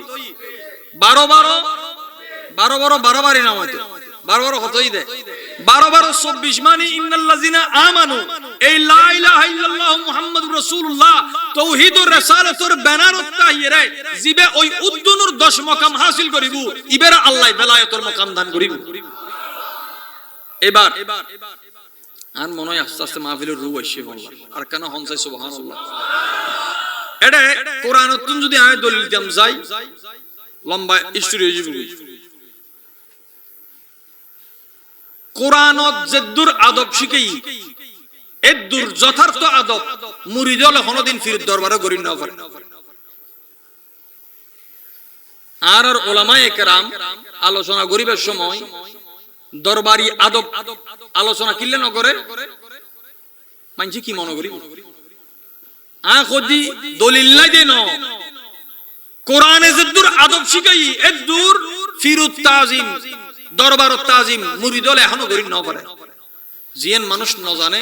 12 বারবারই নাম হয়তো 12 কতই দেয় 12 24 মানে ইন্নাল্লাযিনা আমানু এই লা ইলাহা ইল্লাল্লাহু মুহাম্মাদুর রাসূলুল্লাহ তাওহীদের রিসালাতের ব্যানারত তাহিরে জিবে ওই উদ্দুনুর 10 মাকাম হাসিল করিব ইবেরা আল্লাহ বেলায়েতের মাকাম দান করিব। এবার আর মনে হয় আস্তে আস্তে মাহফিলের রূহ আসছে আর কেন হনসাই সুবহানাল্লাহ। এটা কোরআনত যদি আমি দলিল দিতাম যাই লম্বা স্টোরি হয়ে যাবে। কোরআনত যেদুর আদব শিখাই এদুর যথার্থ আদব মুরিদ হলে কোনদিন ফির দরবারে গরি না পারে। আর উলামায়ে কেরাম আলোচনা করিবার সময় দরবারি আদব আলোচনা কিল্লে ন করে মানছি কি মনে করি দলিল নাই দেন কোরআনে যেদুর আদব শিখাই এদুর ফিরুত তাজিম দরবারত তাজিম মুরিদ হলে এখনো করি না পারে। জিয়ান মানুষ ন জানে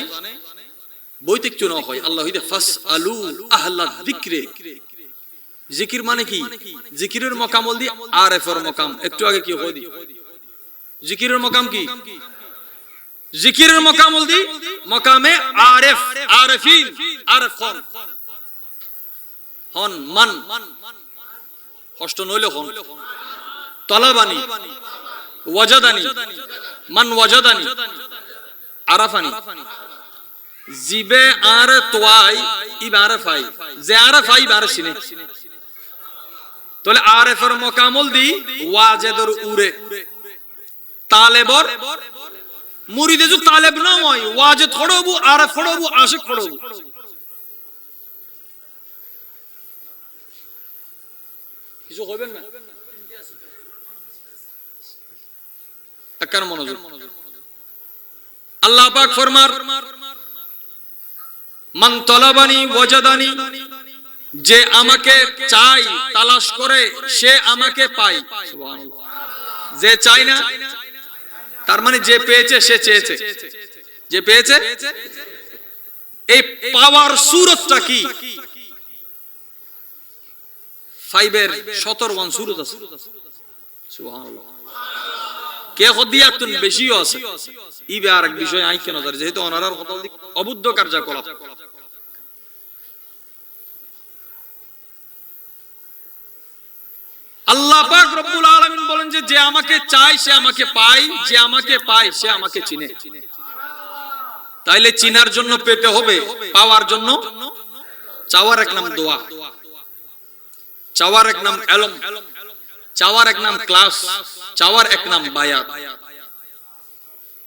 বইতে একটু ন হয় আল্লাহ হইতে ফাসআলু আহলা যিকরে। জিকির মানে কি? জিকিরের মকাম বল দি আরেফের মকাম। একটু আগে কি কই দি জিকিরের মকাম কি? জিকিরের মকাম বল দি মকামে আরেফ আরেফিন আরেফ হন মান কষ্ট নইলে হন তলাবানি ওয়াজাদানি মান ওয়াজাদানি আরাফানি জিবে আর তোয়াই ইবারে ফাই যে আরে ফাই বারে সিনে তাহলে আরেফের মোকামল দি ওয়াজেদর উরে তালেবর মুরিদে যে তালেব না হয় ওয়াজে থড়বু আরে ফড়বু আশিক ফড়বু কিছু হবেন না মনোযোগ। আল্লাহ পাক ফরমার মান তলাবানি ওয়াজাদানি যে আমাকে চাই তালাশ করে সে আমাকে পায়। সুবহানাল্লাহ। যে চাই না তার মানে যে পেয়েছে সে চেয়েছে যে পেয়েছে। এই পাওয়ার সূরতটা কি? 5 এর 17 সূরত আছে। সুবহানাল্লাহ। কে হদিয়াতুন বেশিও আছে ইবে আরেক বিষয় আই কেন জানি যেহেতু অনারার কথা অবুদ্ধ কার্যকলাপ। আল্লাহ পাক রব্বুল আলামিন বলেন যে যে আমাকে চায় সে আমাকে পায়, যে আমাকে পায় সে আমাকে চিনে। তাইলে চিনার জন্য পেতে হবে, পাওয়ার জন্য চাওয়ার এক নাম দোয়া, চাওয়ার এক নাম এলম, চাওয়ার এক নাম ক্লাস, চাওয়ার এক নাম বায়াত।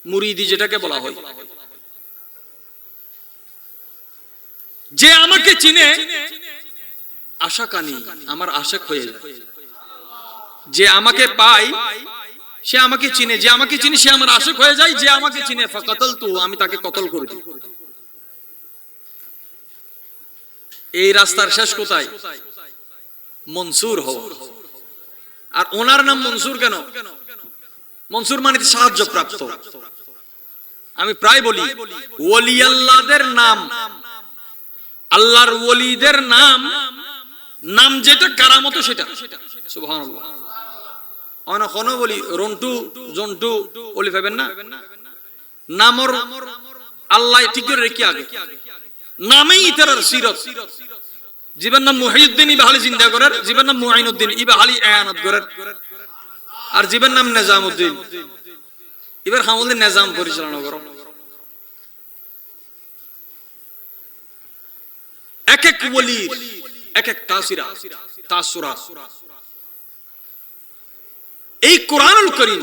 মুরিদি যেটাকে বলা হয়। যে আমাকে চিনে আশাকানি আমার আশিক হয়ে যায়। যে আমাকে পায় সে আমাকে চিনে, যে আমাকে চিনে সে আমার আশিক হয়ে যায়। যে আমাকে চিনে ফাকাতালতু আমি তাকে কতল করে দিই। এই রাস্তার শেষ কোথায়? মনসুর হওয়া। আর ওনার নাম মনসুর কেন? মনসুর মানে সাহায্য প্রাপ্ত। আমি প্রায় বলি ওলি আল্লাহদের নাম, আল্লাহর ওলিদের নাম, নাম যেটা কারামত সেটা। সুবহানাল্লাহ। অনেক কোন বলি রন্টু জন্টু ওলি পাবেন না, নামর আল্লাহ ঠিক করে রেখে আগে নামেই ইতার সিরত। জীবন নাম মুহিউদ্দিন ইবাহালি জিন্দা করার, জীবন নাম মুআইনুদ্দিন ইবাহালি আয়ানাত করার, আর জীবন নাম নিজামউদ্দিন এবার হামুদ্দিন নিজাম পরিচালনা করো। এক এক ওলির এক এক তাসিরা তাসুরা। এই কোরআনুল কারীম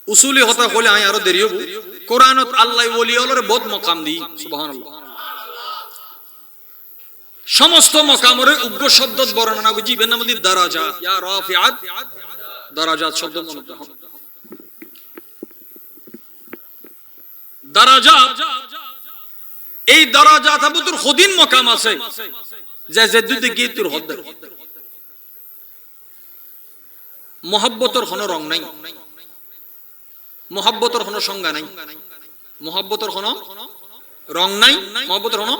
উসুলি হতা হলে আই আরো দেরি হবো। কোরআনত আল্লাহ ওলি হলর বহুত মকাম দি। সুবহানাল্লাহ। সমস্ত মকামরে উগ্র শব্দ বর্ণনা বুঝিবেন না মধ্যে দারাজাত, ইয়া রাফিআত দারাজাত শব্দ মনে রাখুন। দারাজাত, এই দারাজাত আবুদুর খুদিন মকাম আছে যে যেদুতে গিয়ে তোর হদ মহব্বতের কোনো রং নাই। মহব্বতের কোনো সংজ্ঞা নাই, মহব্বতের কোনো রং নাই, মহব্বতের কোনো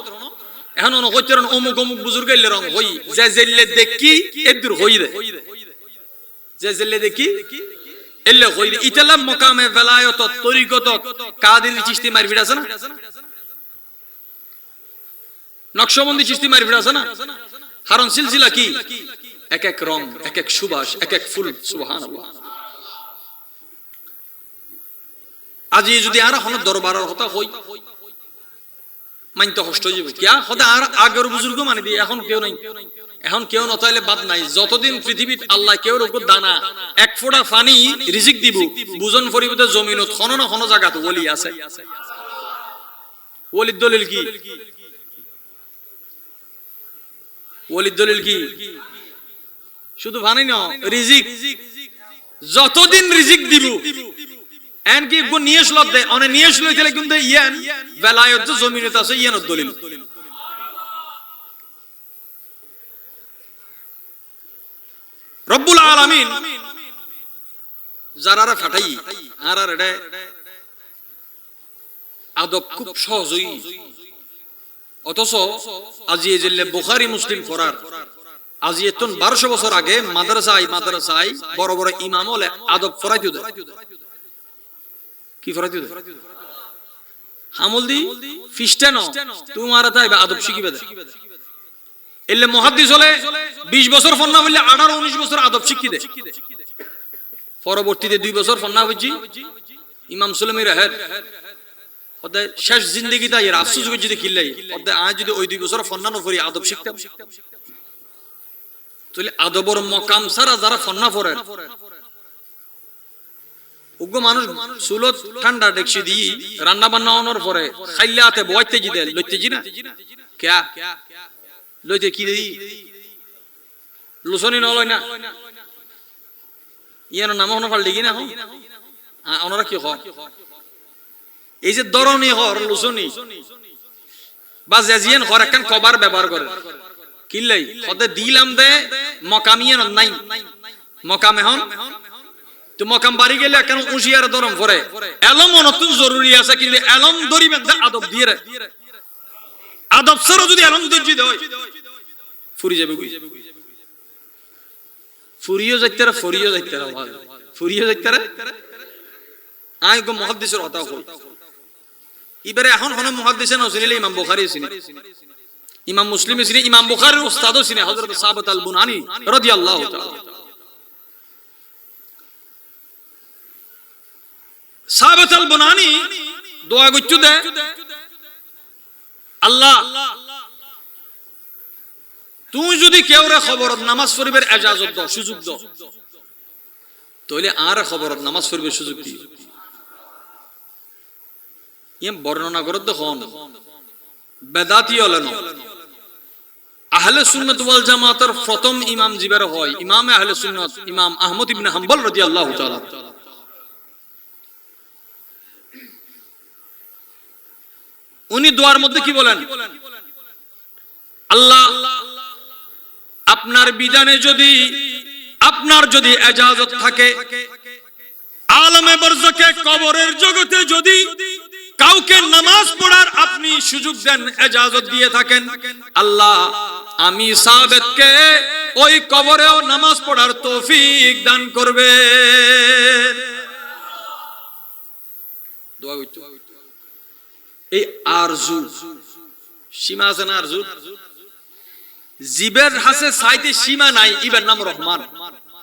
এখন হইতে অমুক অমুক বুজুর্গ এলে রং হই যে জেলে দেখি এদুর হই রে, যে জেলে দেখি এলে হই রে। ইতালাম মকামে বেলায়ত তরিকত কাদের চিশতি মারফিট আছে না, নকশবন্দি চিশতি মারফিট আছে না, কারণ সিলসিলা কি এক এক রং, এক এক সুবাস, এক এক ফুল। সুবহানাল্লাহ। আজি যদি আর হন দরবারের কথা হই মানতে কষ্ট হয়ে যাবে, কিয়া হতে আর আগের বুজুর্গ মানে দিয়ে এখন কেউ নাই, এখন কেউ নতাইলে বাদ নাই। যতদিন পৃথিবীত আল্লাহ কেউ রকম দানা এক ফোঁটা পানি রিজিক দিব, বুজন ফরিবতে জমিনত খন না খন জায়গাত ওলি আছে। ওলির দলিল কি? ওলির দলিল কি? শুধু পানি না, রিজিক। যতদিন রিজিক দিব এন কি গো নিয়েশ লব দে অনে নিয়েশ লইতে কিন্তু ইয়ান বেলায়ত জমিনত আছে ইয়ানত দলিল। রব্বুল আলামিন যারারা ফাটাই আর আর এটা আদব খুব সহজই, অথচ আজি এই যে বুখারী মুসলিম পড়ার আজি এতন 1200 বছর আগে মাদ্রাসায় বড় বড় ইমাম হলে আদব ফরাইতে দেয়। কি ফরাইতে দেয়? হামল দি ফিস্টেন তোমার তাই আদব শিখিবে দেয়। এলে মুহাদ্দিস হলে 20 বছর ফন্না বললে 18-19 বছর আদব শিখি দেয়। পরবর্তীতে 2 বছর ফন্না হইছি ইমাম সুলাইমি রাহের ওদে শেষ জিন্দেগিতে এর আফসোস করে যদি কিল্লাই ওদে আজ যদি ওই 2 বছর ফন্না ন করি আদব শিখতাম, তাহলে আদবর মকাম সারা যারা ফন্না পড়ে উগ্র মানুষ সুলত ঠান্ডা ডেকছি দি রান্না বান্না হওয়ার পরে খাইলে হাতে বইতে জি দেয় লইতে জি না ক্যা লইতে কি দেই লুসনি নলয় না ইয়ার নাম হন ফাল দিগি না হন ওনারা কি হয় এই যে দরনি হর লুসনি বা জাজিয়ান হর একখান কভার ব্যবহার করে কিল্লাই ওদের দিলাম দে মকামিয়ে নাই মকামে হন তো মকাম বাড়ি গেলে কেন উশিয়ার দরম করে এলম অনতুন জরুরি আছে কিন্তু এলম দরিবেন দে আদব দিয়ে রে আদব সরো যদি এলম দর্জি দেয় ফুরি যাবে ফুরিও যাইতে রে ফুরিও যাইতে রে ফুরিও যাইতে রে আই গো মুহাদ্দিসের কথা কই এবারে এখন হন মুহাদ্দিসে না শুনিলে ইমাম বুখারী শুনি ইমাম মুসলিম শুনি ইমাম বুখারীর উস্তাদও শুনি হযরত সাহাবাত আল বুনানি রাদিয়াল্লাহু তাআলা সাহাবাত আল বুনানি দোয়া করতে দে আল্লাহ তুই যদি কেউরে খবরত নামাজ পড়িবার ইজাজত দাও সুযোগ দাও তাহলে আর খবরত নামাজ পড়িবার সুযোগ দি এম বর্ণনা করত দেখুন বেদাতি হলেন আহলে সুন্নাত ওয়াল জামাতের প্রথম ইমাম জিবের হয় ইমাম আহলে সুন্নাত ইমাম আহমদ ইবনে হাম্বল রাদিয়াল্লাহু তাআলা উনি দোয়ার মধ্যে কি বলেন আল্লাহ আপনার বিধানে যদি আপনার যদি ইজাজত থাকে আলমে বারজাকে কবরের জগতে যদি কাউকে নামাজ পড়ার আপনি সুযোগ দেন ইজাজত দিয়ে থাকেন আল্লাহ আমি সাবেতকে ওই কবরেও নামাজ পড়ার তৌফিক দান করবেন দোয়া করতে এই আরজু সীমা আছে না আরজু জিবের হাসে সাইতে সীমা নাই ইবের নাম রহমান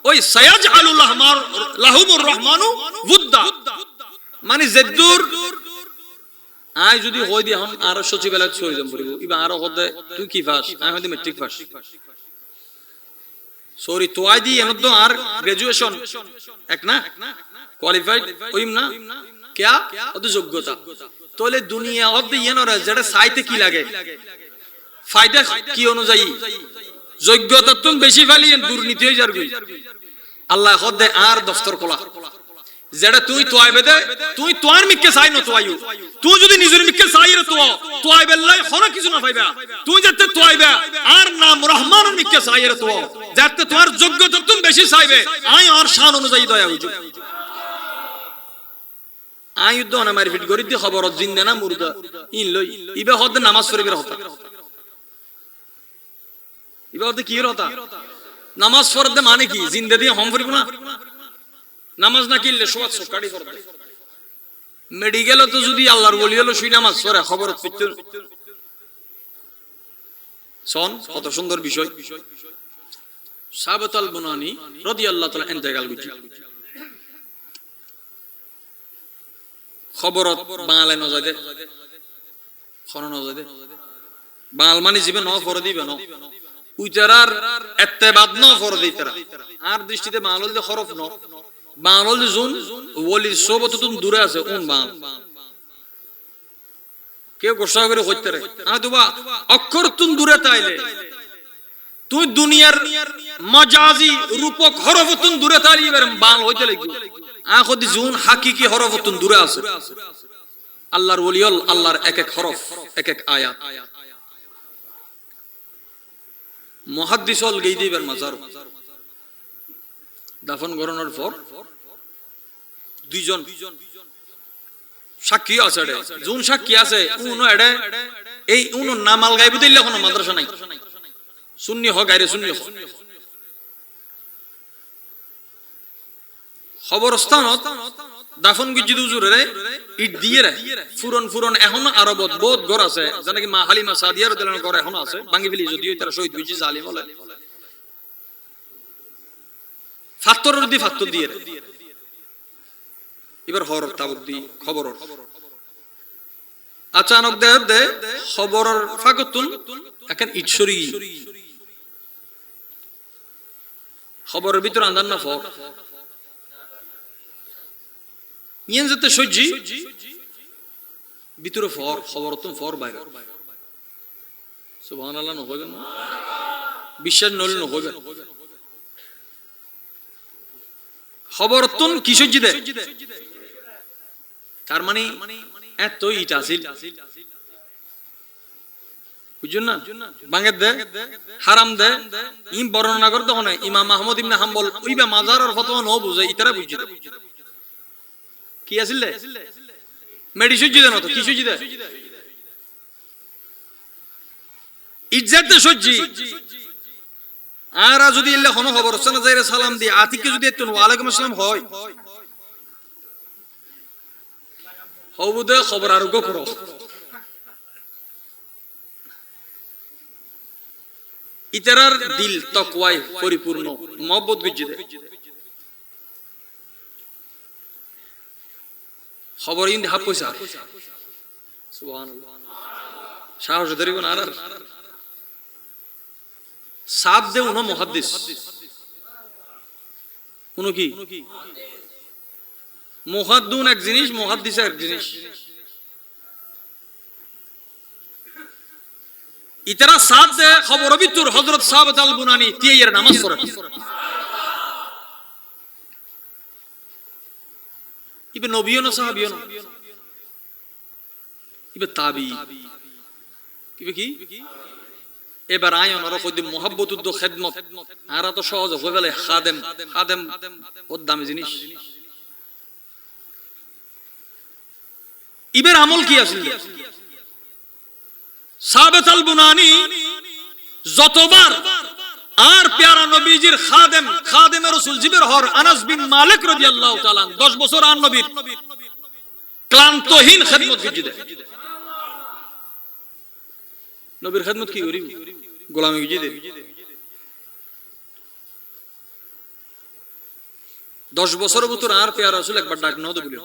ওই সায়াজআলুল লাহমার লাহুমুর রহমানু বুদ্দা মানে জেদ্দুর আই যদি হই দি এখন আর সচিবালয় চলে যাম পড়িব ইবা আর হদে তুই কি পাস আই হদে ম্যাট্রিক পাস সরি তো আই দি এখন তো আর গ্রাজুয়েশন এক না কোয়ালিফাইড ওইম না কিয়া ওদ যোগ্যতা তোলে দুনিয়া অদ ইয়েনরা যেটা সাইতে কি লাগে ফায়দা কি অনুযায়ী যোগ্যতা তুমি বেশি ফালিয়েন দুর্নীতি হয়ে যাবে আল্লাহ হদে আর দফতর খোলা যেটা তুই তোয়াইবে দে তুই তোয়ার মিক্কে চাই না তোয়াইও তুই যদি নিজের মিক্কে চাই রে তোয়াইবে লাই হনা কিছু না পাইবা তুই যেতে তোয়াইবে আর নাম রহমানের মিক্কে চাই রে তোয়া যাতে তোমার যোগ্যতা তুমি বেশি চাইবে আই আর শান অনুযায়ী দয়া হইছো আয়ুদ্ধ না মারপিট করি দি খবর জিন্দা না মুর্দা ইন লই ইবা হদ নামাজ পড়িবার হতা ইবা হদ কি হতা নামাজ পড়তে মানে কি জিন্দা দিয়ে হম পড়িব না নামাজ না কিনলে সোয়াত সকাড়ি পড়তে মেডিকেল তো যদি আল্লাহর ওলি হলো শুই নামাজ পড়ে খবর পেতে শোন কত সুন্দর বিষয় সাবাত আল বুনানি রাদিয়াল্লাহু তাআলা ইন্তেকাল করছে খবরত বাংলায় ন যায় দে খন ন যায় দে বাঙাল মানে জীবে ন ফর দিবে ন উইতারার এত্তেবাদ ন ফর দিতারা আর দৃষ্টিতে বাঙাল হলে হরফ ন বাঙাল হলে জুন ওলির সোবত তুম দূরে আছে উন বাঙাল কেউ গোসা করে হইতে রে আদুবা অক্ষর তুম দূরে তাইলে তুই দুনিয়ার মজাজি রূপক হরফতুন দূরে তাইলে এবার বাঙাল হইতে লাগবে আখদি জুন হাকিকি হরফতুন দূরে আছে আল্লাহর ওলিয়ল আল্লাহর এক এক হরফ এক এক আয়াত মুহাদ্দিসল গই দিবের মাজার দাফন করানোর পর দুইজন সাক্ষী আছে রে জুন সাক্ষী আছে উনো এডে এই উনো নামাল গাইব দিলে কোনো মাদ্রাসা নাই সুন্নি হ গায়রে সুন্নি হ খবরস্থানত দাফন গিজি দুজুরে ইট দিয়ে রে ফুরন এখন আরবত বহুত ঘর আছে যেন কি মা হালিমা সাদিয়া রাদিয়াল্লাহু আনহা ঘর এখন আছে ভাঙি ফেলি যদিও তারা শহীদ হইছে জালিম বলে ফাত্তরের দি ফাত্তর দিয়ে এবার হর তাবুক দি খবর আচানক দে খবরের ফাগতুন এখন ইটসরি খবরের ভিতর আন্দান না ফক ইয়েন যেতে সজ্জি ভিতরে ফর খবর তুম ফর বাইরে সুবহানাল্লাহ ন হইবে না বিশ্বাস নল ন হইবে খবর তুন কি সজ্জি দে তার মানে এত ইট আছিল বুঝছেন না বাঙ্গে দে হারাম দে ইম বর্ণনা করতে হনে ইমাম আহমদ ইবনে হাম্বল ওইবা মাজারের ফতোয়া ন বুঝে ইতারা বুঝছে কি আছিল মেডিসিন জিদে না তো কি সুজি দে ইজ্জত দে সজ্জি আর যদি ইল্লা হন খবর হচ্ছে না যাইরে সালাম দি আতিকে যদি এত ওয়া আলাইকুম আসসালাম হয় হবুদে খবর আর গো করো ইতারার দিল তাকওয়ায় পরিপূর্ণ মহব্বত বিজিদে খবর ইন হাফ পয়সা সুবহানাল্লাহ সাহস ধরিব না আর সাব দে উনো মুহাদ্দিস উনো কি মুহাদ্দুন এক জিনিস মুহাদ্দিস এক জিনিস ইতারা সাব দে খবর ভিতর হযরত সাহাবাত আল বুনানি তিয়ের নামাজ পড়ে ইবে নবীও না সাহাবীও না ইবে তাবি ইবে কি এবার আয়ন আর কই মুহাব্বত উদ্দ খিদমত আর তো সহজ হয়ে গেলে খাদেম ওর দামি জিনিস ইবের আমল কি আছিল সাহাবাত আল বুনানি যতবার আর প্যারা নবীজির খাদেম রাসূল জিবের হর আনাস বিন মালিক রাদিয়াল্লাহু তাআলা 10 বছর আর নবীর ক্লান্তহীন খিদমত গিয়ে দেয় নবীর খিদমত কি করি গোলামি গিয়ে দেয় 10 বছর ভিতর আর প্যারা রাসূল একবার ডাক ন দে বলি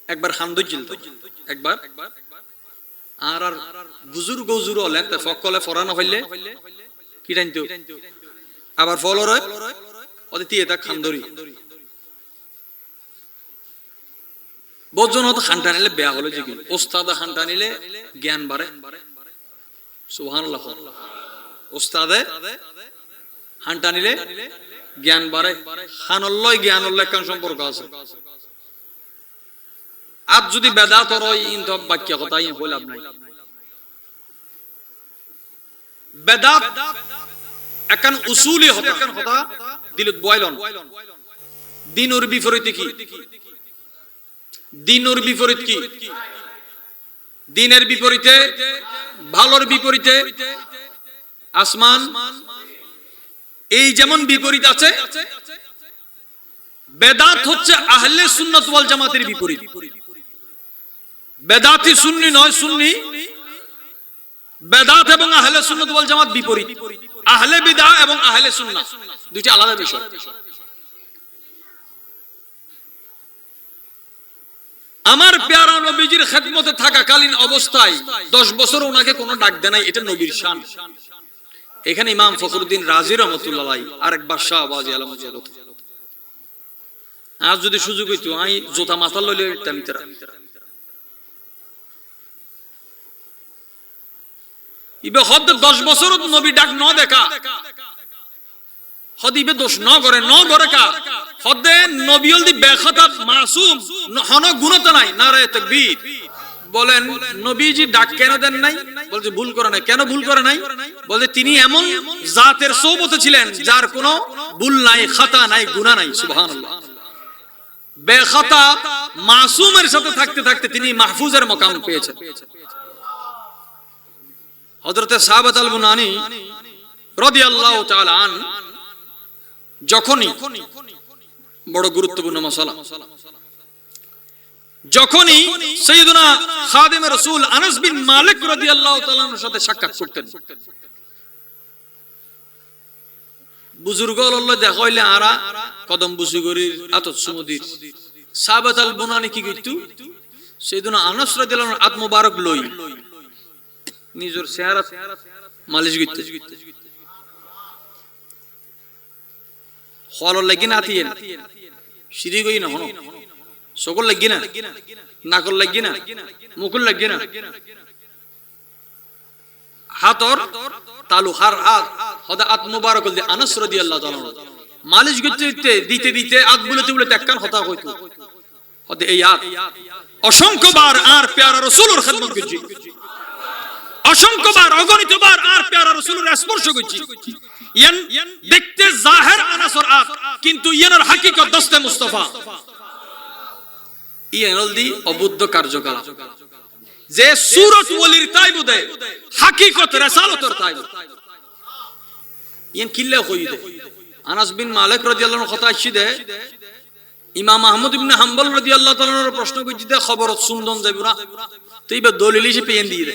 একবার হামদ জিলতো একবার আর বুজুর্গ হলে ফকলে ফরানো হইলে কি টাইনতো আবার ফলর ওদের তিয়ে তা খান্দরি বজন হতো খানটা নিলে বেয়া হলো যে কি ওস্তাদা খানটা নিলে জ্ঞান বাড়ে সুবহানাল্লাহ ওস্তাদে খানটা নিলে জ্ঞান বাড়ে খানল্লয় জ্ঞানল্লয় কান সম্পর্ক আছে আজ যদি বেদাত রয় ইন তো বাক্য কথা ই হইলাম নাই বেদাত একান উসুলি হতা দিলত বয়লন দিনের বিপরীতে কি দিনের বিপরীত কি? দিনের বিপরীতে, ভালোর বিপরীতে আসমান। এই যেমন বিপরীত আছে, বেদাত হচ্ছে আহলে সুন্নাত ওয়াল জামাতের বিপরীত। বেদাতি সুন্নি নয়, সুন্নি বেদাত এবং আহলে সুন্নাত ওয়াল জামাত বিপরীত। আহলে বিদআহ এবং আহলে সুন্নাহ দুটি আলাদা বিষয়। আমার প্যারা নবীজির খেদমতে থাকাকালীন অবস্থায় 10 বছর ওনাকে কোনো ডাক দেয় নাই, এটা নবীর শান। এখানে ইমাম ফখরুদ্দিন রাজি রহমাতুল্লাহ আলাইহি আরেক বাদশাহ আওয়াজে আলম জগত, আজ যদি সুযোগ হইতো আমি জোতা মাথা লইলে টামিতারা ইবে হদ 10 বছর নবী ডাক ন দেখা হদিবে দোষ ন করে কা হদে নবীল দি বেখতাব মাসুম হন গুণত নাই। নারায়ে তাকবীর বলেন নবীজি ডাক কেন দেন নাই? বলছে ভুল করে নাই। কেন ভুল করে নাই? বলে তিনি এমন জাতের সোহবতে ছিলেন যার কোনো ভুল নাই, খাতা নাই, গুনাহ নাই। সুবহানাল্লাহ। বেখতা মাসুমের সাথে থাকতে থাকতে তিনি মাহফুজের মাকাম পেয়েছেন। হযরতে সাহাবাত আল বুনানি রাদিয়াল্লাহু তাআলা আন যখনই, বড় গুরুত্বপূর্ণ মাসালা, যখনই সাইয়্যিদুনা খাদিমে রাসূল আনাস বিন মালিক রাদিয়াল্লাহু তাআলা এর সাথে সাক্ষাৎ করতেন, বুজুর্গ আল্লাহ দেখা হইলে আরা কদম বুসি করির আতত সুমদির সাহাবাত আল বুনানি কি কইতো, সাইয়্যিদুনা আনাস রাদিয়াল্লাহু আনহু আত মুবারক লই নিজের চেহারা মালিশ করতে হল লাগি না আতিয়েন সিঁড়ি গই না হন সকল লাগি না, নাকল লাগি না, মুকুল লাগি না, হাতর তালু হার হাত হদা আত মুবারক দি আনাস রাদিয়াল্লাহু তাআলা মালিশ করতে দিতে দিতে আত বলতে একখান কথা কইতো হদে এই আত অসংখ্যবার আর প্যারা রাসূলের খেদমত করছি, অসংখ্যবার অগণিতবার আর প্যারা রাসূলের স্পর্শ করছি। ইয়ান দেখতে জাহির আনাসর আত, কিন্তু ইয়ানের হাকিকত দস্তে মুস্তাফা। ইয়ানল দি অবুদ্ধ কার্যকলাপ যে সূরত ওলির তাইবুদে হাকিকত রাসালতর তাইবুদ ইয়ান কিল্লা কই দে। আনাস বিন মালিক রাদিয়াল্লাহু আনহু কথা আইছে ইমাম আহমদ ইবনে হাম্বল রাদিয়াল্লাহু তাআলার প্রশ্ন কইছি দে খবরত সুন্দন যাইবরা তুইবা দলিল হিসেবে পেন দিয়ে দে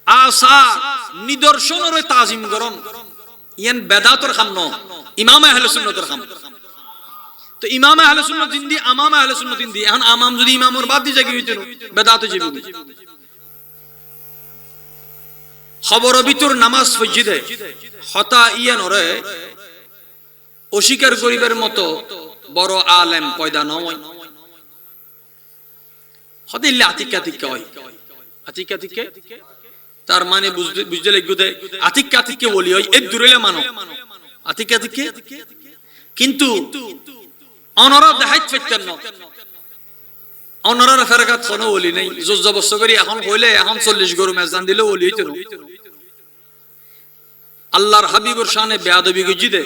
আসা নিদর্শনের তাজিম করন ইয়ান বেদাতর খাম ন ইমাম আহলে সুন্নাতের খাম। তো ইমাম আহলে সুন্নাত জিন্দি আমাম আহলে সুন্নাত জিন্দি এখন আমাম যদি ইমামর বাদ দি জাগি হইতো বেদাত যাবে। খবর ভিতর নামাজ ফজিদে হতা ইয়ানরে অস্বীকার করিবার মতো বড় আলেম পয়দা নয়। হতে ইল্লা আতিকা তিকা হয়, আতিকা তিকে তার মানে বুঝতে লাগবে দে আতিকা তিকে বলি হয় এর দূরেলে মানো আতিকা তিকে, কিন্তু অনরা দেখাইতে পারতেন না। অনরার ফেরকাত কোনো বলি নাই জোর জবস্ত করি এখন কইলে এখন 40 গরু মেজান দিলে বলি হইতো না। আল্লাহর হাবিবের শানে বেয়াদবি গজি দে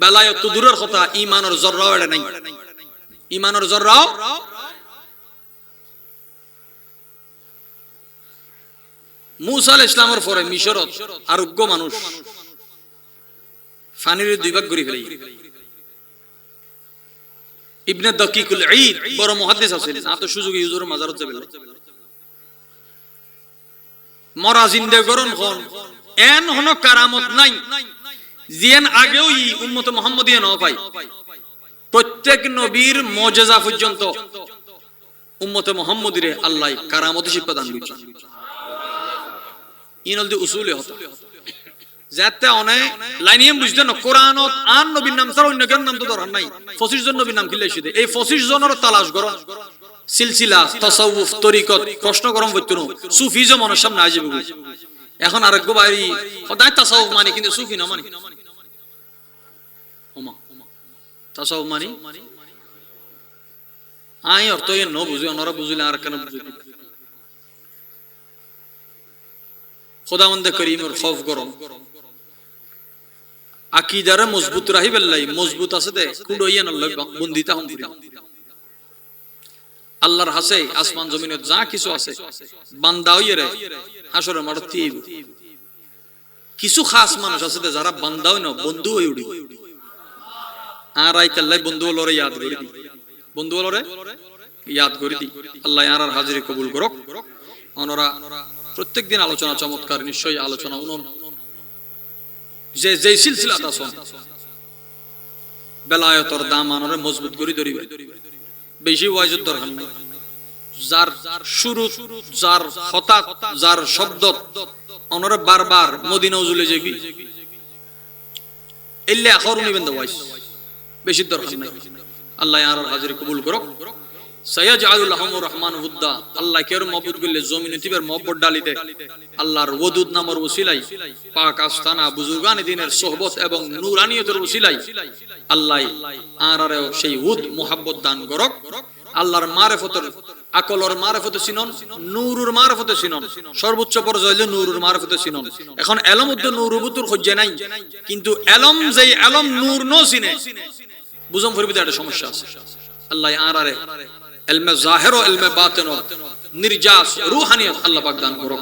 বেলায় তো দূরের কথা ঈমানের জররাও এড়ে নাই, ঈমানের জররাও। মুসা আলাইহিস সালামের পরে মিশরত আরোগ্য মানুষ ফানির দুই ভাগ করে ফেলে। ইবনে দাকিকুল ঈদ বড় মুহাদ্দিস আছেন, এত সুযোগে হুজুর মাজারত যাবে মরা জিন্দে গরন কোন এন হন কারামত নাই জিয়ান আগেও ই উম্মত মুহাম্মদিয়া ন পাই। প্রত্যেক নবীর মুজিজা পর্যন্ত উম্মত মুহাম্মদিরে আল্লাহ কারামত হিসেবে প্রদান করেছে। ইনলদি উসুলে হতো যাতে অনেক লাইনিয়াম বুঝতে না কোরআনত আন নবীর নাম ছাড়া অন্য কারো নাম তো দরকার নাই। 25 জন নবীর নাম কিল্লাই শুধু এই 25 জনের তালাশ করো সিলসিলা তাসাউফ তরিকত প্রশ্ন করম বইতো না সুফিজম মনের সামনে আসবে। এখন আরেক গো ভাই সদায় তাসাউফ মানে কিন্তু সুফি না মানে ওমা তাসাউফ মানে আই অর্থ এ ন বুঝি অনরা বুঝিলে আর কেন বুঝি খোদাবন্দে করিমের খৌফ করো আকিদারে মজবুত রাহি বেল্লাই মজবুত আছে দে কুড়ইয়া নল্লাই বন্দিতা হম পুরি আল্লাহর হাসে আসমান জমিনে যা কিছু আছে বান্দা হইয়ে রে হাসরের মাঠে তিইব কিছু খাস মানুষ আছে যারা বান্দা হই না বন্ধু হয়ে উঠি আর আইতাল্লাই বন্ধু হলরে ইয়াদ করি দি বন্ধু হলরে ইয়াদ করি দি আল্লাহ আর হাজিরি কবুল করুক ওনারা প্রত্যেকদিন আলোচনা চমৎকার নিশ্চয়ই আলোচনা উনন যে যে সিলসিলাটা শোন বেলায়েতর দাম আনরে মজবুত করি ধরিবে বেশি ওয়াজত দরকার নাই যার শুরু যার হঠাৎ যার শব্দ ওনারা বারবার মদিনা উজুলে যাবি এলে আখরু নিবেন দা ওয়াইস বেশি দরকার নাই আল্লাহ আর হাজির কবুল করুক সায়াজআলু লাহুমুর রহমান উদ্দা আল্লাহ কের মহব্বত করলে জমিনে তিবের মহব্বত ডালিতে আল্লাহর ওদুদ নামের ওসিলাই পাক আস্তানা বুজুর্গানে দিনের সোহবত এবং নূরানিয়তের ওসিলাই আল্লাহ আরারে সেই উদ মোহাব্বত দান করুক আল্লাহর মারিফতের আকলর মারিফতে চিনন নূরুর মারিফতে চিনন সর্বোচ্চ পর্যায়ে হলো নূরুর মারিফতে চিনন এখন এলম উদ্দ নূরুবুতুর খোঁজে নাই কিন্তু এলম যেই এলম নূর ন চিনে বুঝম ফরবিতে একটা সমস্যা আছে আল্লাহ আরারে ইলমে জাহির ও ইলমে বাতিন নির্জাস রূহানিয়ত আল্লাহ পাক দান করুক